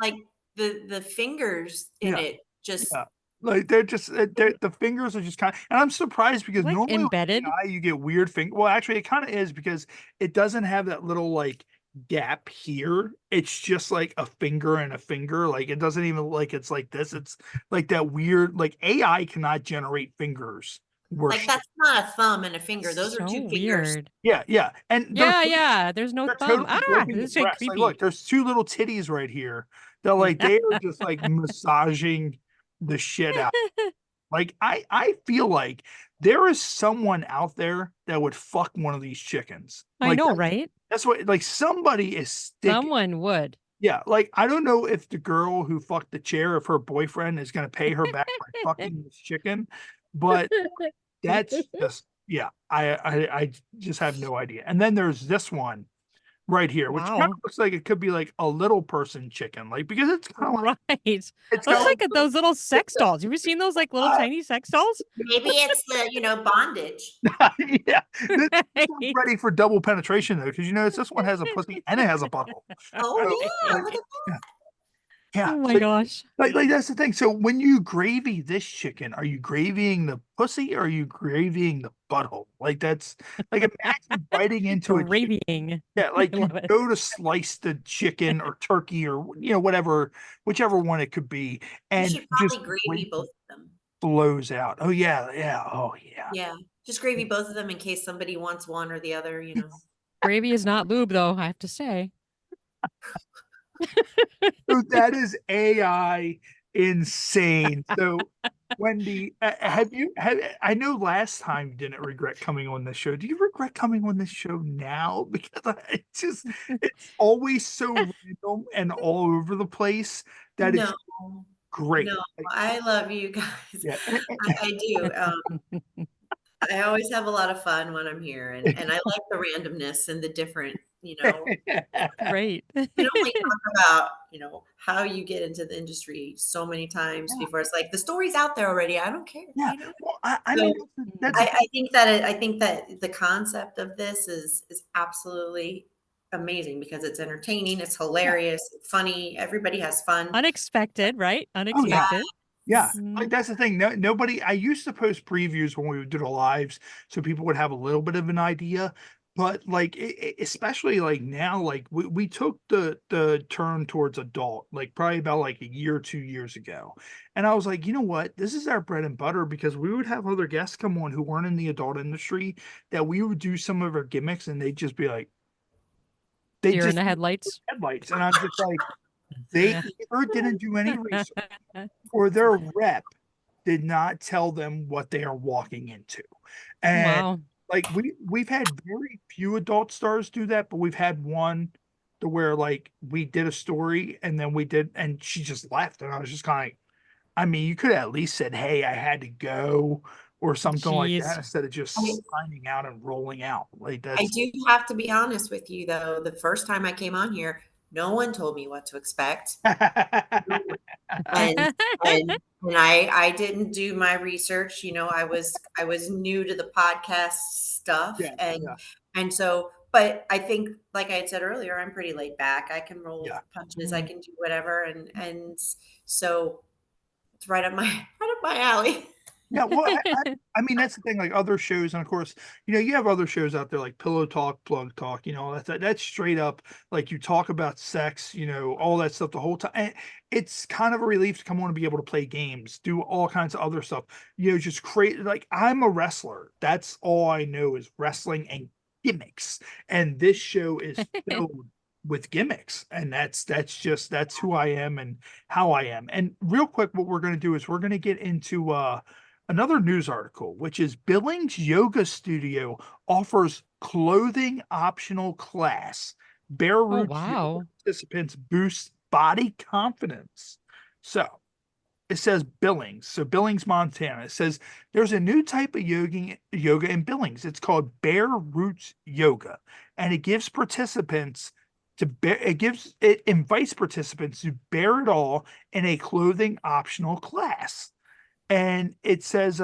like the fingers in it just like they're just the fingers are just kind of, and I'm surprised because like normally embedded. You get weird finger. Well, actually, it kind of is because it doesn't have that little like gap here. It's just like a finger and a finger. Like it doesn't even like it's like this. It's like that weird. Like AI cannot generate fingers. Like that's not a thumb and a finger. Those are two fingers. Yeah, and there's no thumb. Totally This is like, creepy. look, there's two little titties right here. They're like they are just like massaging the shit out. Like I feel like there is someone out there that would fuck one of these chickens. I Like, know, right? That's what like somebody is sticking. Someone would. Yeah, like I don't know if the girl who fucked the chair, if her boyfriend is gonna pay her back by fucking this chicken, but that's just I just have no idea. And then there's this one right here, which kind of looks like it could be like a little person chicken, like because it's kind of right. It's looks like those little sex dolls. Have you seen those like little tiny sex dolls? Maybe it's the bondage. Yeah, this one's ready for double penetration though, because you notice this one has a pussy and it has a butthole. Oh yeah, look at that. Yeah. Oh my gosh. Like that's the thing. So when you gravy this chicken, are you gravying the pussy or are you gravying the butthole? Like that's like imagine biting into a gravying. Yeah, like you go to slice the chicken or turkey or whatever, whichever one it could be, and You should probably just gravy both of them. blows out. Oh yeah. Oh yeah. Yeah. Just gravy both of them in case somebody wants one or the other, Gravy is not lube though, I have to say. So that is AI insane. So Wendy, I know last time you didn't regret coming on this show. Do you regret coming on this show now? Because it's always so random and all over the place that it's great. No, I love you guys. Yeah. I do. I always have a lot of fun when I'm here, and I like the randomness and the different, Great. You don't like talk about, how you get into the industry so many times before it's like the story's out there already. I don't care. Yeah. Well, I think that the concept of this is absolutely amazing because it's entertaining, it's hilarious, it's funny, everybody has fun. Unexpected, right? Unexpected. Yeah, like that's the thing. Nobody. I used to post previews when we would do the lives, so people would have a little bit of an idea. But like, especially like now, like we took the turn towards adult, like probably about like a year or 2 years ago, and I was like, you know what, this is our bread and butter because we would have other guests come on who weren't in the adult industry that we would do some of our gimmicks, and they'd just be like, Deer in the headlights. And I'm just like. They either didn't do any research or their rep did not tell them what they are walking into. And like we've had very few adult stars do that, but we've had one to where like we did a story and then we did and she just left and I was just kind of like, I mean, you could have at least said, hey, I had to go or something like that instead of just signing out and rolling out. Like that. I do have to be honest with you though. The first time I came on here, no one told me what to expect. and I didn't do my research. I was new to the podcast stuff. And so but I think, like I had said earlier, I'm pretty laid back. I can roll Yeah. punches. I can do whatever. And so it's right up my alley. Yeah, well, I mean, that's the thing, like other shows, and of course, you have other shows out there like Pillow Talk, Plug Talk, that's straight up like you talk about sex, all that stuff the whole time. And it's kind of a relief to come on and be able to play games, do all kinds of other stuff, just create, like, I'm a wrestler. That's all I know is wrestling and gimmicks. And this show is filled with gimmicks, and that's who I am and how I am. And real quick, what we're going to do is we're going to get into another news article, which is Billings Yoga Studio offers clothing optional class. Bare Roots yoga participants boost body confidence. So it says Billings. So Billings, Montana. It says there's a new type of yoga in Billings. It's called Bare Roots Yoga, and it gives participants it invites participants to bear it all in a clothing optional class. And it says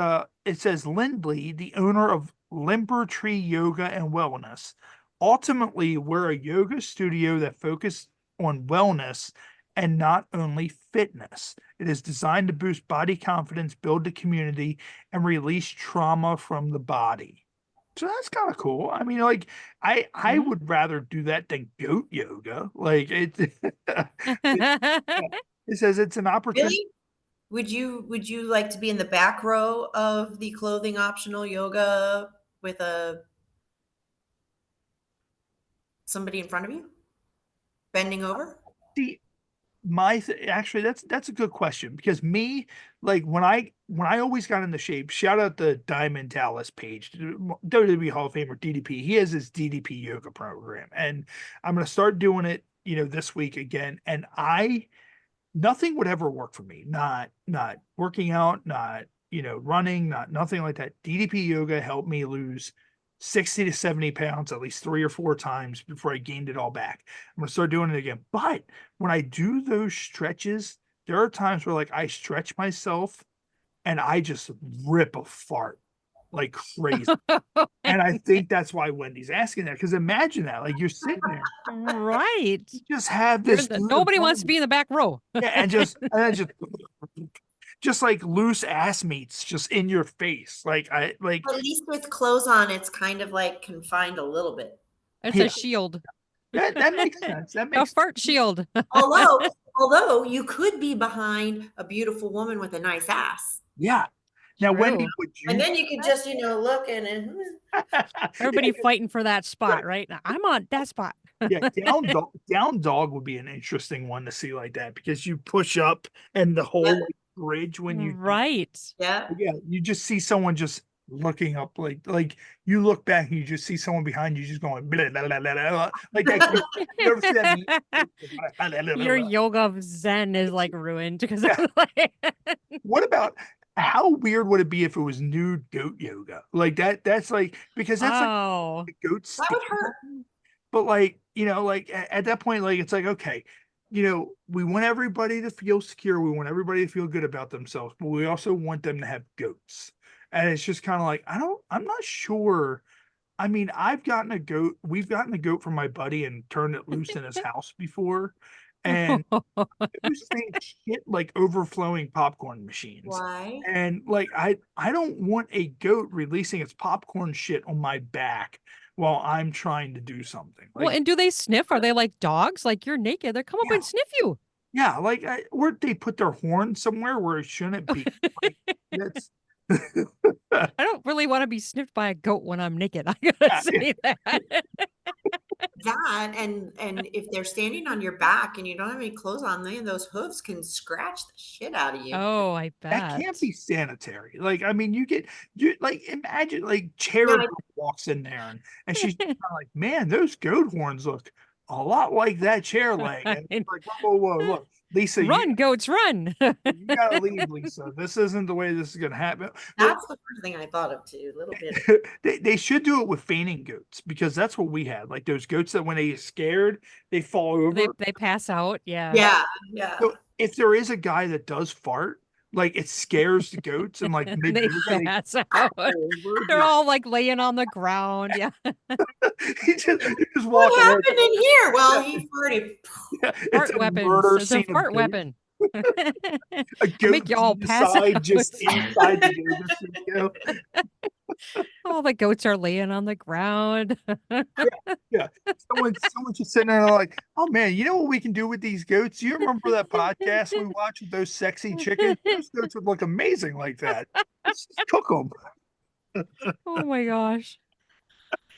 Lindley, the owner of Limber Tree Yoga and Wellness, ultimately we're a yoga studio that focuses on wellness and not only fitness. It is designed to boost body confidence, build the community, and release trauma from the body. So that's kind of cool. I mean, like, I would rather do that than goat yoga. Like it says it's an opportunity. Really? Would you like to be in the back row of the clothing optional yoga with somebody in front of you bending over? See, actually that's a good question, because me, like, when I always got into shape, shout out the Diamond Dallas page, WWE Hall of Famer DDP. He has his DDP yoga program, and I'm going to start doing it, this week again. And nothing would ever work for me. Not working out, not, running, nothing like that. DDP yoga helped me lose 60 to 70 pounds at least 3 or 4 times before I gained it all back. I'm going to start doing it again. But when I do those stretches, there are times where, like, I stretch myself and I just rip a fart like crazy. And I think that's why Wendy's asking that, because imagine that, like, you're sitting there, Right? you just have this. Nobody wants to be in the back row. Yeah, and just like loose ass meats just in your face. Like At least with clothes on, it's kind of like confined a little bit. It's a shield. That makes sense. That A makes fart shield. Although you could be behind a beautiful woman with a nice ass. Yeah. Now, True. Wendy, would you? And then you could just, look and Everybody fighting for that spot, right? Now, I'm on that spot. Yeah, down dog would be an interesting one to see like that, because you push up and the whole like, bridge when you yeah, you just see someone just looking up, like you look back and you just see someone behind you just going blah, blah, blah, blah, blah, like that. You ever see that? Your yoga zen is like ruined because What about, how weird would it be if it was nude goat yoga? Like that's like, because that's like the goat that would hurt. But like, like at that point, like, it's like, okay, we want everybody to feel secure. We want everybody to feel good about themselves, but we also want them to have goats. And it's just kind of like, I'm not sure. I mean, we've gotten a goat from my buddy and turned it loose in his house before. And those things shit like overflowing popcorn machines. Why? And like, I don't want a goat releasing its popcorn shit on my back while I'm trying to do something. Like, well, and do they sniff? Are they like dogs? Like, you're naked, they come up and sniff you. Yeah, like, or they put their horn somewhere where it shouldn't be. Like, that's. I don't really want to be sniffed by a goat when I'm naked. I gotta say that. That and if they're standing on your back and you don't have any clothes on, those hooves can scratch the shit out of you. Oh, I bet. That can't be sanitary. Like, I mean, you like, imagine like Cherub walks in there and she's kind of like, man, those goat horns look a lot like that chair leg. And it's like, whoa, look, Lisa, run, goats, run. You gotta leave, Lisa. This isn't the way this is gonna happen. That's the first thing I thought of too, a little bit. They should do it with fainting goats, because that's what we had. Like those goats that when they get scared, they fall over. They pass out. Yeah. Yeah. So if there is a guy that does fart, like, it scares the goats and like they pass out. They're all like laying on the ground. Yeah. He just walk What away. happened in here? Well, he farted. Yeah, Fart it's a weapons. murder It's a scene. fart weapon. A I'll make goat you all on the pass side, out. just inside the yoga studio. All the goats are laying on the ground. Yeah. Someone's just sitting there like, oh man, you know what we can do with these goats? You remember that podcast we watched with those sexy chickens? Those goats would look amazing like that. Let's just cook them. Oh my gosh.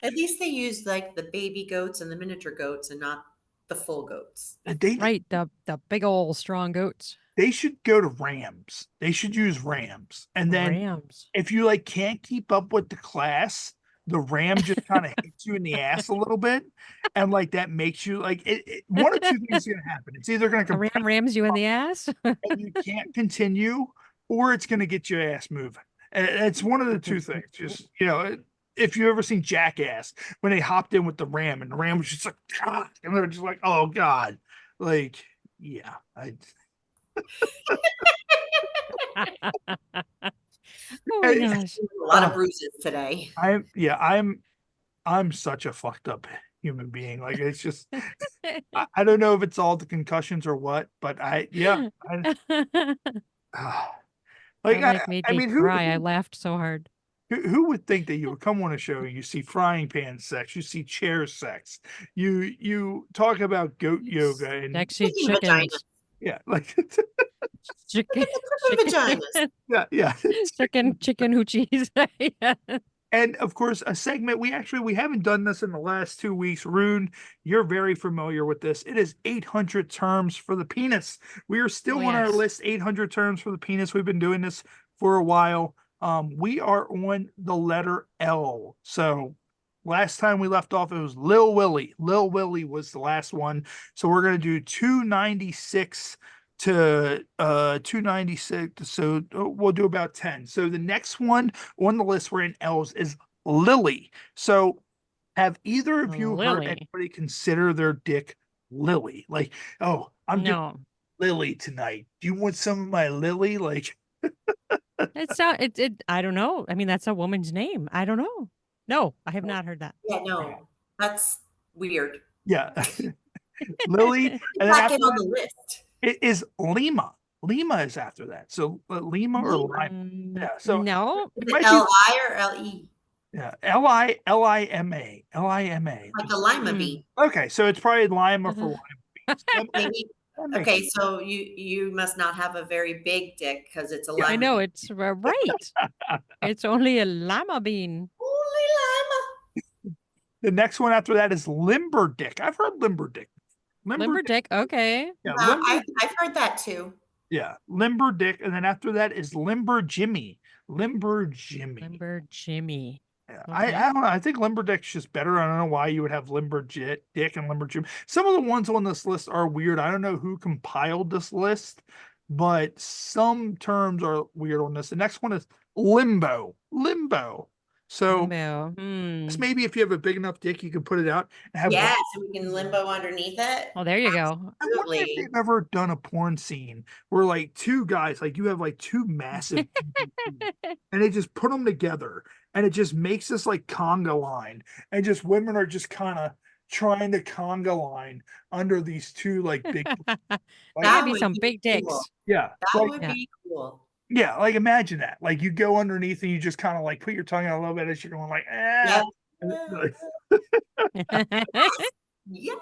At least they use like the baby goats and the miniature goats and not the full goats. Right, the big old strong goats. They should go to rams. They should use rams. And then Rams. if you like can't keep up with the class, the ram just kind of hits you in the ass a little bit. And like that makes you like one or two things is gonna happen. It's either gonna A ram rams you in the ass. and you can't continue, or it's gonna get your ass moving. And it's one of the two things. Just if you ever seen Jackass when they hopped in with the ram and the ram was just like, God, and they're just like, oh God, like yeah, Oh my gosh. A lot of bruises today. I'm such a fucked up human being. Like it's just I don't know if it's all the concussions or what, but like That made me cry. I laughed so hard. Who would think that you would come on a show and you see frying pan sex, you see chair sex, you talk about goat yoga and Sexy chickens. yeah, like Chicken vaginas. yeah. Chicken hoochies. Yeah. And of course, a segment we haven't done this in the last 2 weeks. Rune, you're very familiar with this. It is 800 terms for the penis. We are still on our list, 800 terms for the penis. We've been doing this for a while. We are on the letter L. So last time we left off, it was Lil Willie. Lil Willie was the last one. So we're going to do 296 to 296. So we'll do about 10. So the next one on the list we're in L's is Lily. So have either of you heard anybody consider their dick Lily? Like, oh, I'm doing Lily tonight. Do you want some of my Lily? Like I don't know. I mean, that's a woman's name. I don't know. No, I have not heard that. Yeah, no, that's weird. Yeah. Lily. And then Not after get on that, the list. it is Lima. Lima is after that. So Lima or Lima. Yeah. So no. Is it L-I or L-E? Yeah. Lima. Lima. Like a lima bean. Okay. So it's probably Lima for lima beans. Maybe. Okay, so you must not have a very big dick because it's a lima. I know bean. it's right. It's only a lima bean. Only lima. The next one after that is limber dick. I've heard limber dick. Limber dick. Okay. Yeah, I've heard that too. Yeah, limber dick, and then after that is limber Jimmy. Limber Jimmy. Yeah, Okay. I don't know. I think limber dick's just better. I don't know why you would have limber dick and limber Jimmy. Some of the ones on this list are weird. I don't know who compiled this list, but some terms are weird on this. The next one is limbo. So maybe if you have a big enough dick, you can put it out and have. Yeah, so we can limbo underneath it. Oh, there you go. I wonder if they've ever done a porn scene where like two guys, like you have like two massive and they just put them together and it just makes this like conga line and just women are just kind of trying to conga line under these two like big That'd be some big dicks. Cool. Yeah. That would be cool. Yeah, like imagine that. Like you go underneath and you just kind of like put your tongue out a little bit as you're going like, Yes.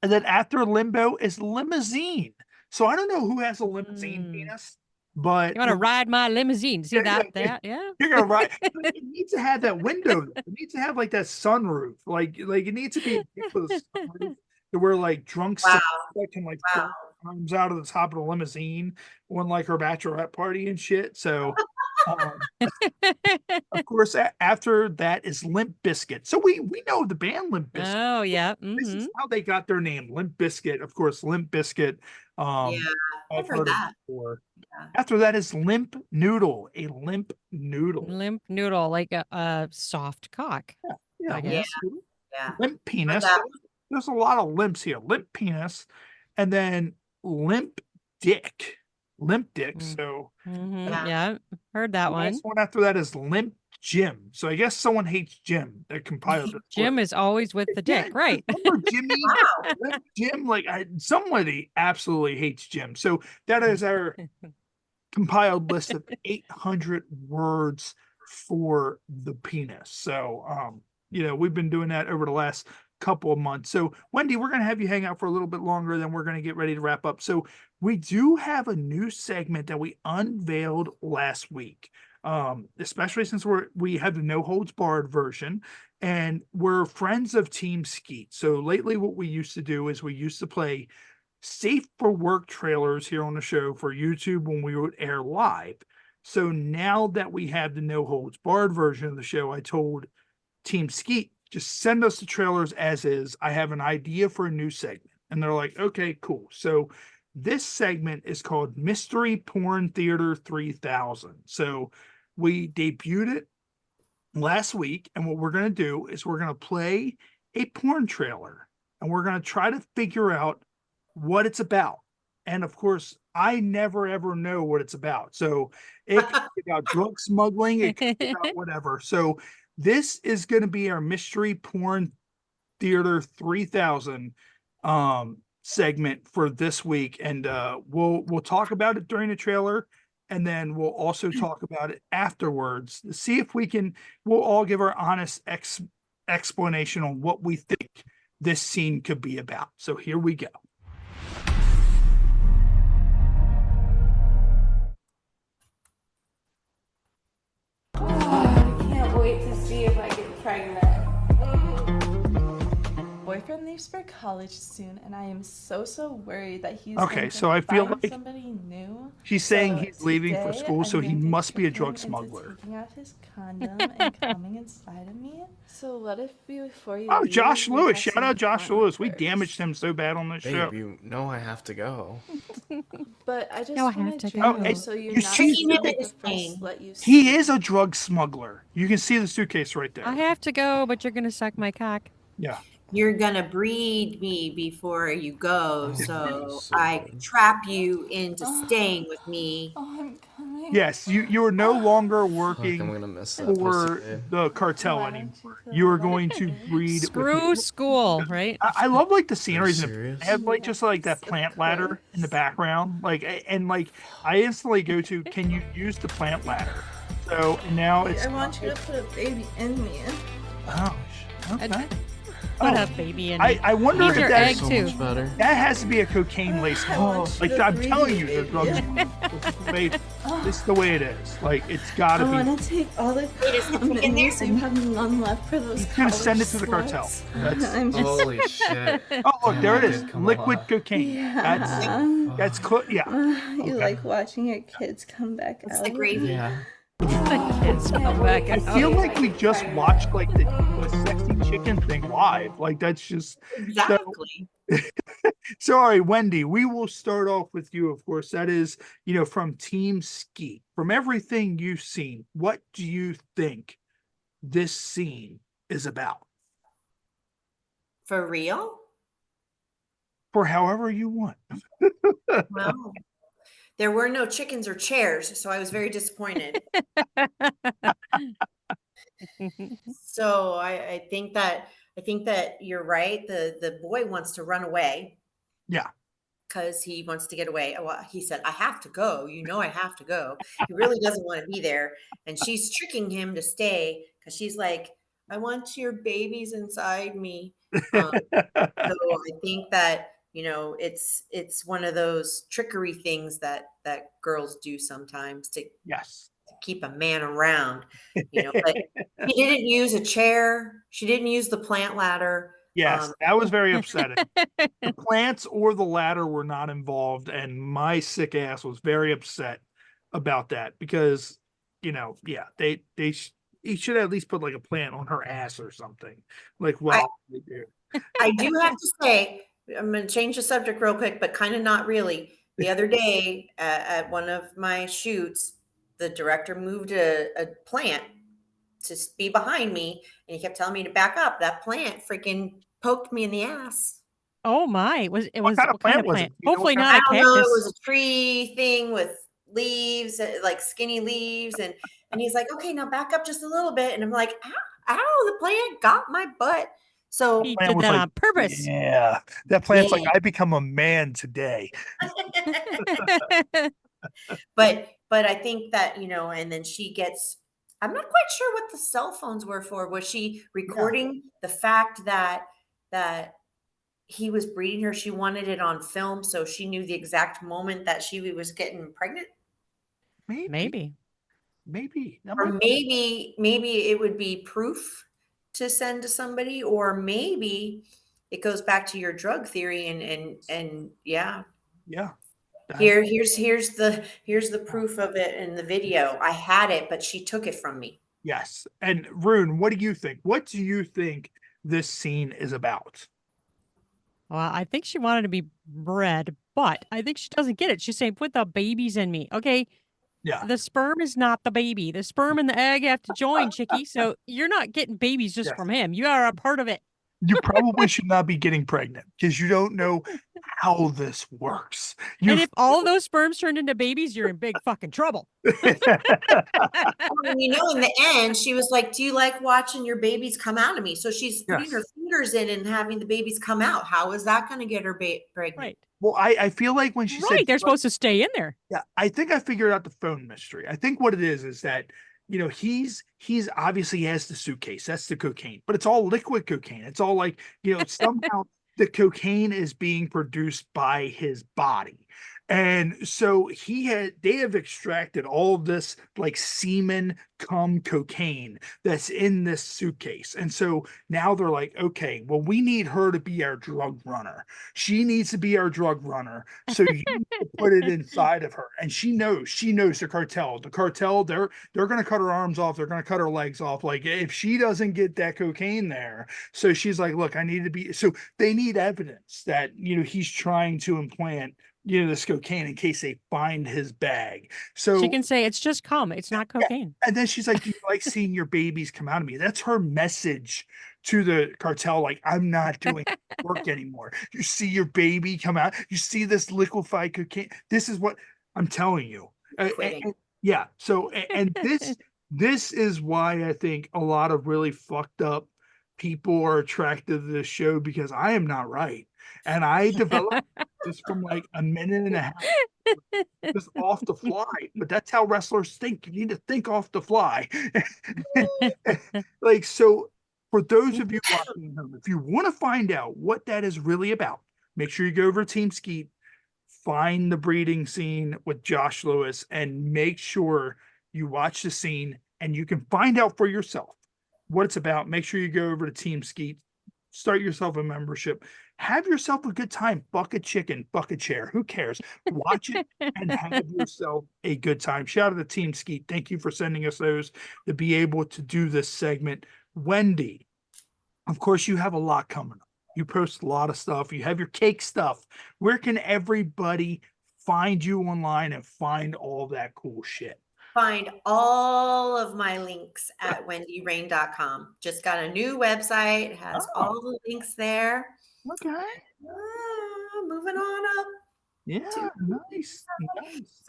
And then after limbo is limousine. So I don't know who has a limousine penis, but you want to ride my limousine? See that? Yeah. You're gonna ride. It needs to have that window. It needs to have like that sunroof. Like it needs to be with a sunroof to where like drunk that can like comes out of the top of the limousine on like her bachelorette party and shit. So of course after that is Limp Bizkit. So we know the band Limp Bizkit. Oh yeah. This is how they got their name, Limp Bizkit. Of course, Limp Bizkit. I've heard that before. Yeah. After that is Limp Noodle, a limp noodle. Limp noodle, like a soft cock. Yeah. I guess. Yeah. Limp penis. There's a lot of limps here. Limp penis, and then limp dick. Limp Dick. Mm. So Yeah, heard that the one. last one after that is Limp Jim. So I guess someone hates Jim that compiled it. Jim is always with the dick, right? Remember Jimmy? Limp Jim, like somebody absolutely hates Jim. So that is our compiled list of 800 words for the penis. So we've been doing that over the last couple of months. So Wendy, we're going to have you hang out for a little bit longer, then we're going to get ready to wrap up. So we do have a new segment that we unveiled last week, especially since we have the no holds barred version, and we're friends of Team Skeet. So lately what we used to do is we used to play safe for work trailers here on the show for YouTube when we would air live. So now that we have the no holds barred version of the show, I told Team Skeet, just send us the trailers as is. I have an idea for a new segment. And they're like, okay, cool. So this segment is called Mystery Porn Theater 3000. So we debuted it last week. And what we're going to do is we're going to play a porn trailer and we're going to try to figure out what it's about. And of course, I never ever know what it's about. So it could be about drug smuggling, it could be about whatever. So this is going to be our Mystery Porn Theater 3000 segment for this week, and we'll talk about it during the trailer, and then we'll also talk about it afterwards to see if we'll all give our honest explanation on what we think this scene could be about. So here we go. I can't wait to see if I get pregnant. Boyfriend leaves for college soon, and I am so worried that he's Okay, going to so I feel find like somebody new. She's saying So he's leaving for today, school, so I'm he going to must be a trick drug him into smuggler. taking off his condom and coming inside of me. So what if before you Oh, leave, Josh we Lewis. have Shout out some Josh fun Lewis. We first? damaged him so bad on this show. Babe, you know I have to go. But I just No, I have want to to go. drink you so you're You not see- so the first let you He see. is a drug smuggler. You can see the suitcase right there. I have to go, but you're gonna suck my cock. Yeah. You're gonna breed me before you go, so so I good. trap you into staying with me. Oh, I'm coming. Yes, you are no longer Fuck, I'm working gonna miss that pussy, for babe. the cartel Why don't anymore. you feel You are better? going to breed Screw with school, right? I love like the sceneries. serious? They have like just like that Yes, plant of ladder in the background. Like and like I instantly go to, can you use the plant ladder? So now it's I want you to put a baby in me. oh okay. Put a baby in. I wonder Eat if your that egg So too. much better. that has to be a cocaine laced. I want you Like to I'm breathe, telling you, the baby. drugs. This is the way it is. Like it's gotta I be. want to take all the condoms and have none left for those. He's gonna send it to the college cartel. sluts. That's I'm just. Holy shit. oh look, there it is. Damn, come Liquid on. cocaine. Yeah. That's yeah. You Okay. like watching your kids come back It's out. the gravy. Yeah. Kids come back I and feel like we just watched like the sexy chicken thing live. Like that's just Exactly. so. All right, Wendy, we will start off with you. Of course, that is from Team Skeet. From everything you've seen, what do you think this scene is about? For real? For however you want. Well, there were no chickens or chairs, so I was very disappointed. So I think that you're right. The boy wants to run away Yeah. because he wants to get away. Well, he said, I have to go. I have to go. He really doesn't want to be there. And she's tricking him to stay because she's like, I want your babies inside me. So I think that, it's one of those trickery things that girls do sometimes to Yes. keep a man around, but she didn't use a chair. She didn't use the plant ladder. Yes, that was very upsetting. The plants or the ladder were not involved, and my sick ass was very upset about that because, he should at least put like a plant on her ass or something. Like, well, they do. I do have to say, I'm going to change the subject real quick, but kind of not really. The other day at one of my shoots, the director moved a plant to be behind me, and he kept telling me to back up. That plant freaking poked me in the ass. Oh my, What kind of what kind plant of was it? plant? Do you know what Hopefully kind not I a don't know. It cactus. was a tree thing with leaves, like skinny leaves, and he's like, "Okay, now back up just a little bit." And I'm like, "Ow, ow, the plant got my butt." So He Plant did was that like, on purpose. yeah, that plant's like, yeah, I become a man today. but I think that, and then she gets. I'm not quite sure what the cell phones were for. Was she recording the fact that he was breeding her? She wanted it on film, so she knew the exact moment that she was getting pregnant. Maybe. That Or might maybe it would be proof to send to somebody, or maybe it goes back to your drug theory and yeah. yeah. Here's the proof of it in the video. I had it, but she took it from me. Yes. And Rune, what do you think? What do you think this scene is about? Well, I think she wanted to be bred, but I think she doesn't get it. She's saying, put the babies in me. Okay. Yeah. The sperm is not the baby. The sperm and the egg have to join, chickie. So you're not getting babies just Yes. from him. You are a part of it. You probably should not be getting pregnant because you don't know how this works. And if all those sperms turned into babies, you're in big fucking trouble. In the end, she was like, "Do you like watching your babies come out of me?" So she's putting her fingers in and having the babies come out. How is that going to get her pregnant? Right. Well, I feel like when she said they're supposed to stay in there. Yeah, I think I figured out the phone mystery. I think what it is that he's obviously has the suitcase. That's the cocaine, but it's all liquid cocaine. It's all like, somehow the cocaine is being produced by his body. And so they have extracted all this like semen cum cocaine that's in this suitcase. And so now they're like, okay, well, we need her to be our drug runner. She needs to be our drug runner. So you need to put it inside of her. And she knows the cartel. The cartel, they're going to cut her arms off. They're going to cut her legs off. Like if she doesn't get that cocaine there. So she's like, look, I need to be, so they need evidence that, he's trying to implant this cocaine in case they find his bag. So she can say it's just cum. It's not cocaine. And then she's like, do you like seeing your babies come out of me? That's her message to the cartel. Like, I'm not doing work anymore. You see your baby come out. You see this liquefied cocaine. This is what I'm telling you. Yeah. So, and this is why I think a lot of really fucked up people are attracted to this show, because I am not right. And I developed this from like a minute and a half, just off the fly. But that's how wrestlers think. You need to think off the fly. Like, so for those of you watching at home, if you want to find out what that is really about, make sure you go over to Team Skeet, find the breeding scene with Josh Lewis, and make sure you watch the scene and you can find out for yourself what it's about. Make sure you go over to Team Skeet, start yourself a membership, have yourself a good time. Buck a chicken, buck a chair. Who cares? Watch it and have yourself a good time. Shout out to Team Skeet. Thank you for sending us those to be able to do this segment. Wendy, of course, you have a lot coming up. You post a lot of stuff. You have your cake stuff. Where can everybody find you online and find all that cool shit? Find all of my links at wendyraine.com. Just got a new website, has all the links there. Okay. Moving on up. Yeah, nice.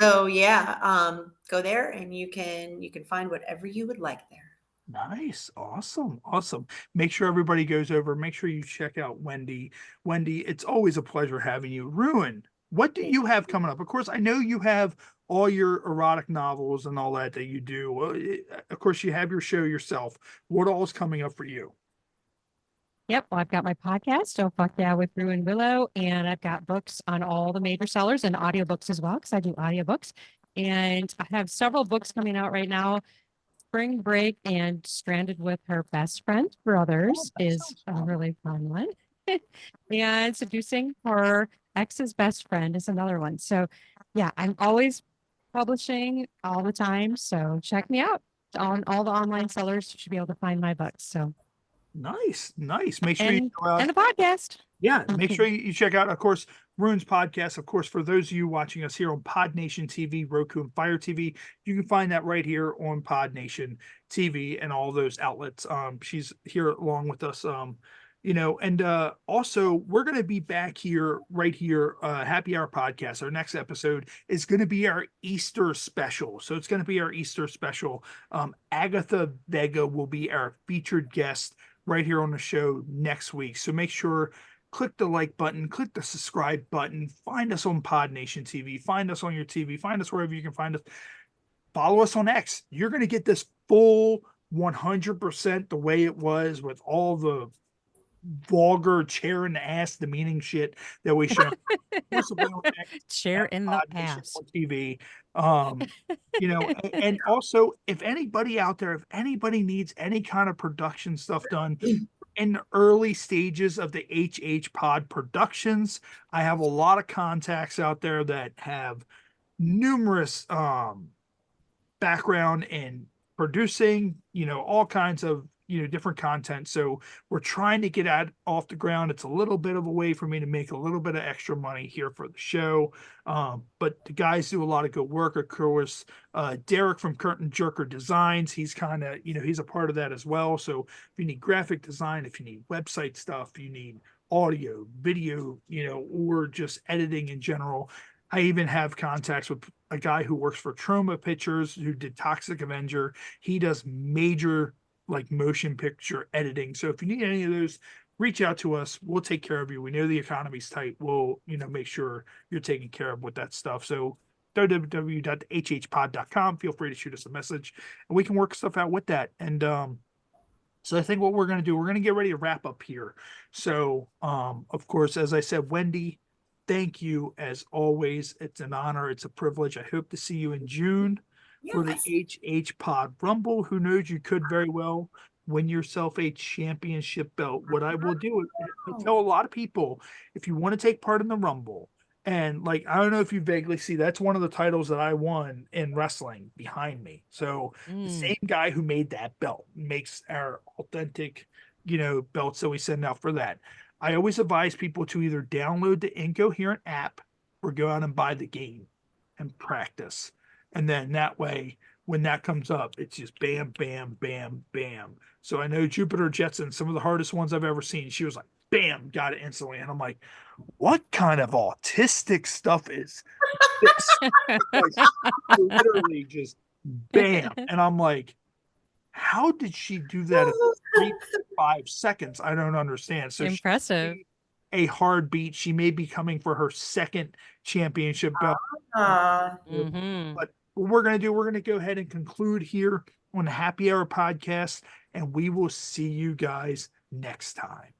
So yeah, go there and you can find whatever you would like there. Nice. Awesome. Make sure everybody goes over. Make sure you check out Wendy. Wendy, it's always a pleasure having you. Ruan, what do you have coming up? Of course, I know you have all your erotic novels and all that you do. Of course, you have your show yourself. What all is coming up for you? Yep. Well, I've got my podcast, Oh Fuck Yeah with Ruan Willow, and I've got books on all the major sellers and audiobooks as well, because I do audiobooks. And I have several books coming out right now. Spring Break and Stranded with Her Best Friend Brothers is a really fun one. And Seducing Her Ex's Best Friend is another one. So yeah, I'm always publishing all the time. So check me out on all the online sellers. You should be able to find my books. So Nice. Make sure you go out. And the podcast. Yeah, make sure you check out, of course, Ruan's podcast. Of course, for those of you watching us here on Pod Nation TV, Roku, and Fire TV, you can find that right here on Pod Nation TV and all those outlets. She's here along with us And also we're going to be back here, right here, Happy Hour Podcast. Our next episode is going to be our Easter special. So it's going to be our Easter special. Agatha Vega will be our featured guest right here on the show next week. So make sure, click the like button, click the subscribe button, find us on Pod Nation TV, find us on your TV, find us wherever you can find us. Follow us on X. You're going to get this full 100% the way it was, with all the vulgar chair in the ass demeaning shit that we show. Chair in the ass. On TV. And also, if anybody out there, if anybody needs any kind of production stuff done in the early stages of the HHPod productions, I have a lot of contacts out there that have numerous background in producing, all kinds of different content. So we're trying to get off the ground. It's a little bit of a way for me to make a little bit of extra money here for the show. But the guys do a lot of good work. Of course, Derek from Curtain Jerker Designs, he's kind of, he's a part of that as well. So if you need graphic design, if you need website stuff, you need audio, video, or just editing in general. I even have contacts with a guy who works for Trauma Pictures, who did Toxic Avenger. He does major motion picture editing. So if you need any of those, reach out to us. We'll take care of you. We know the economy's tight. We'll, make sure you're taken care of with that stuff. So www.hhpod.com. Feel free to shoot us a message and we can work stuff out with that. And so I think what we're going to do, we're going to get ready to wrap up here. So of course, as I said, Wendy, thank you as always. It's an honor. It's a privilege. I hope to see you in June for the HHPod Rumble. Who knows, you could very well win yourself a championship belt. What I will do is I tell a lot of people, if you want to take part in the Rumble, and I don't know if you vaguely see, that's one of the titles that I won in wrestling behind me. So the same guy who made that belt makes our authentic, belts that we send out for that. I always advise people to either download the Incoherent app or go out and buy the game and practice. And then that way, when that comes up, it's just bam, bam, bam, bam. So I know Jupiter Jetson, some of the hardest ones I've ever seen, she was like, bam, got it instantly. And I'm like, what kind of autistic stuff is this? Literally just bam. And I'm like, how did she do that in 3-5 seconds? I don't understand. So impressive. A hard beat. She may be coming for her second championship belt. But what we're going to do, we're going to go ahead and conclude here on the Happy Hour Podcast, and we will see you guys next time.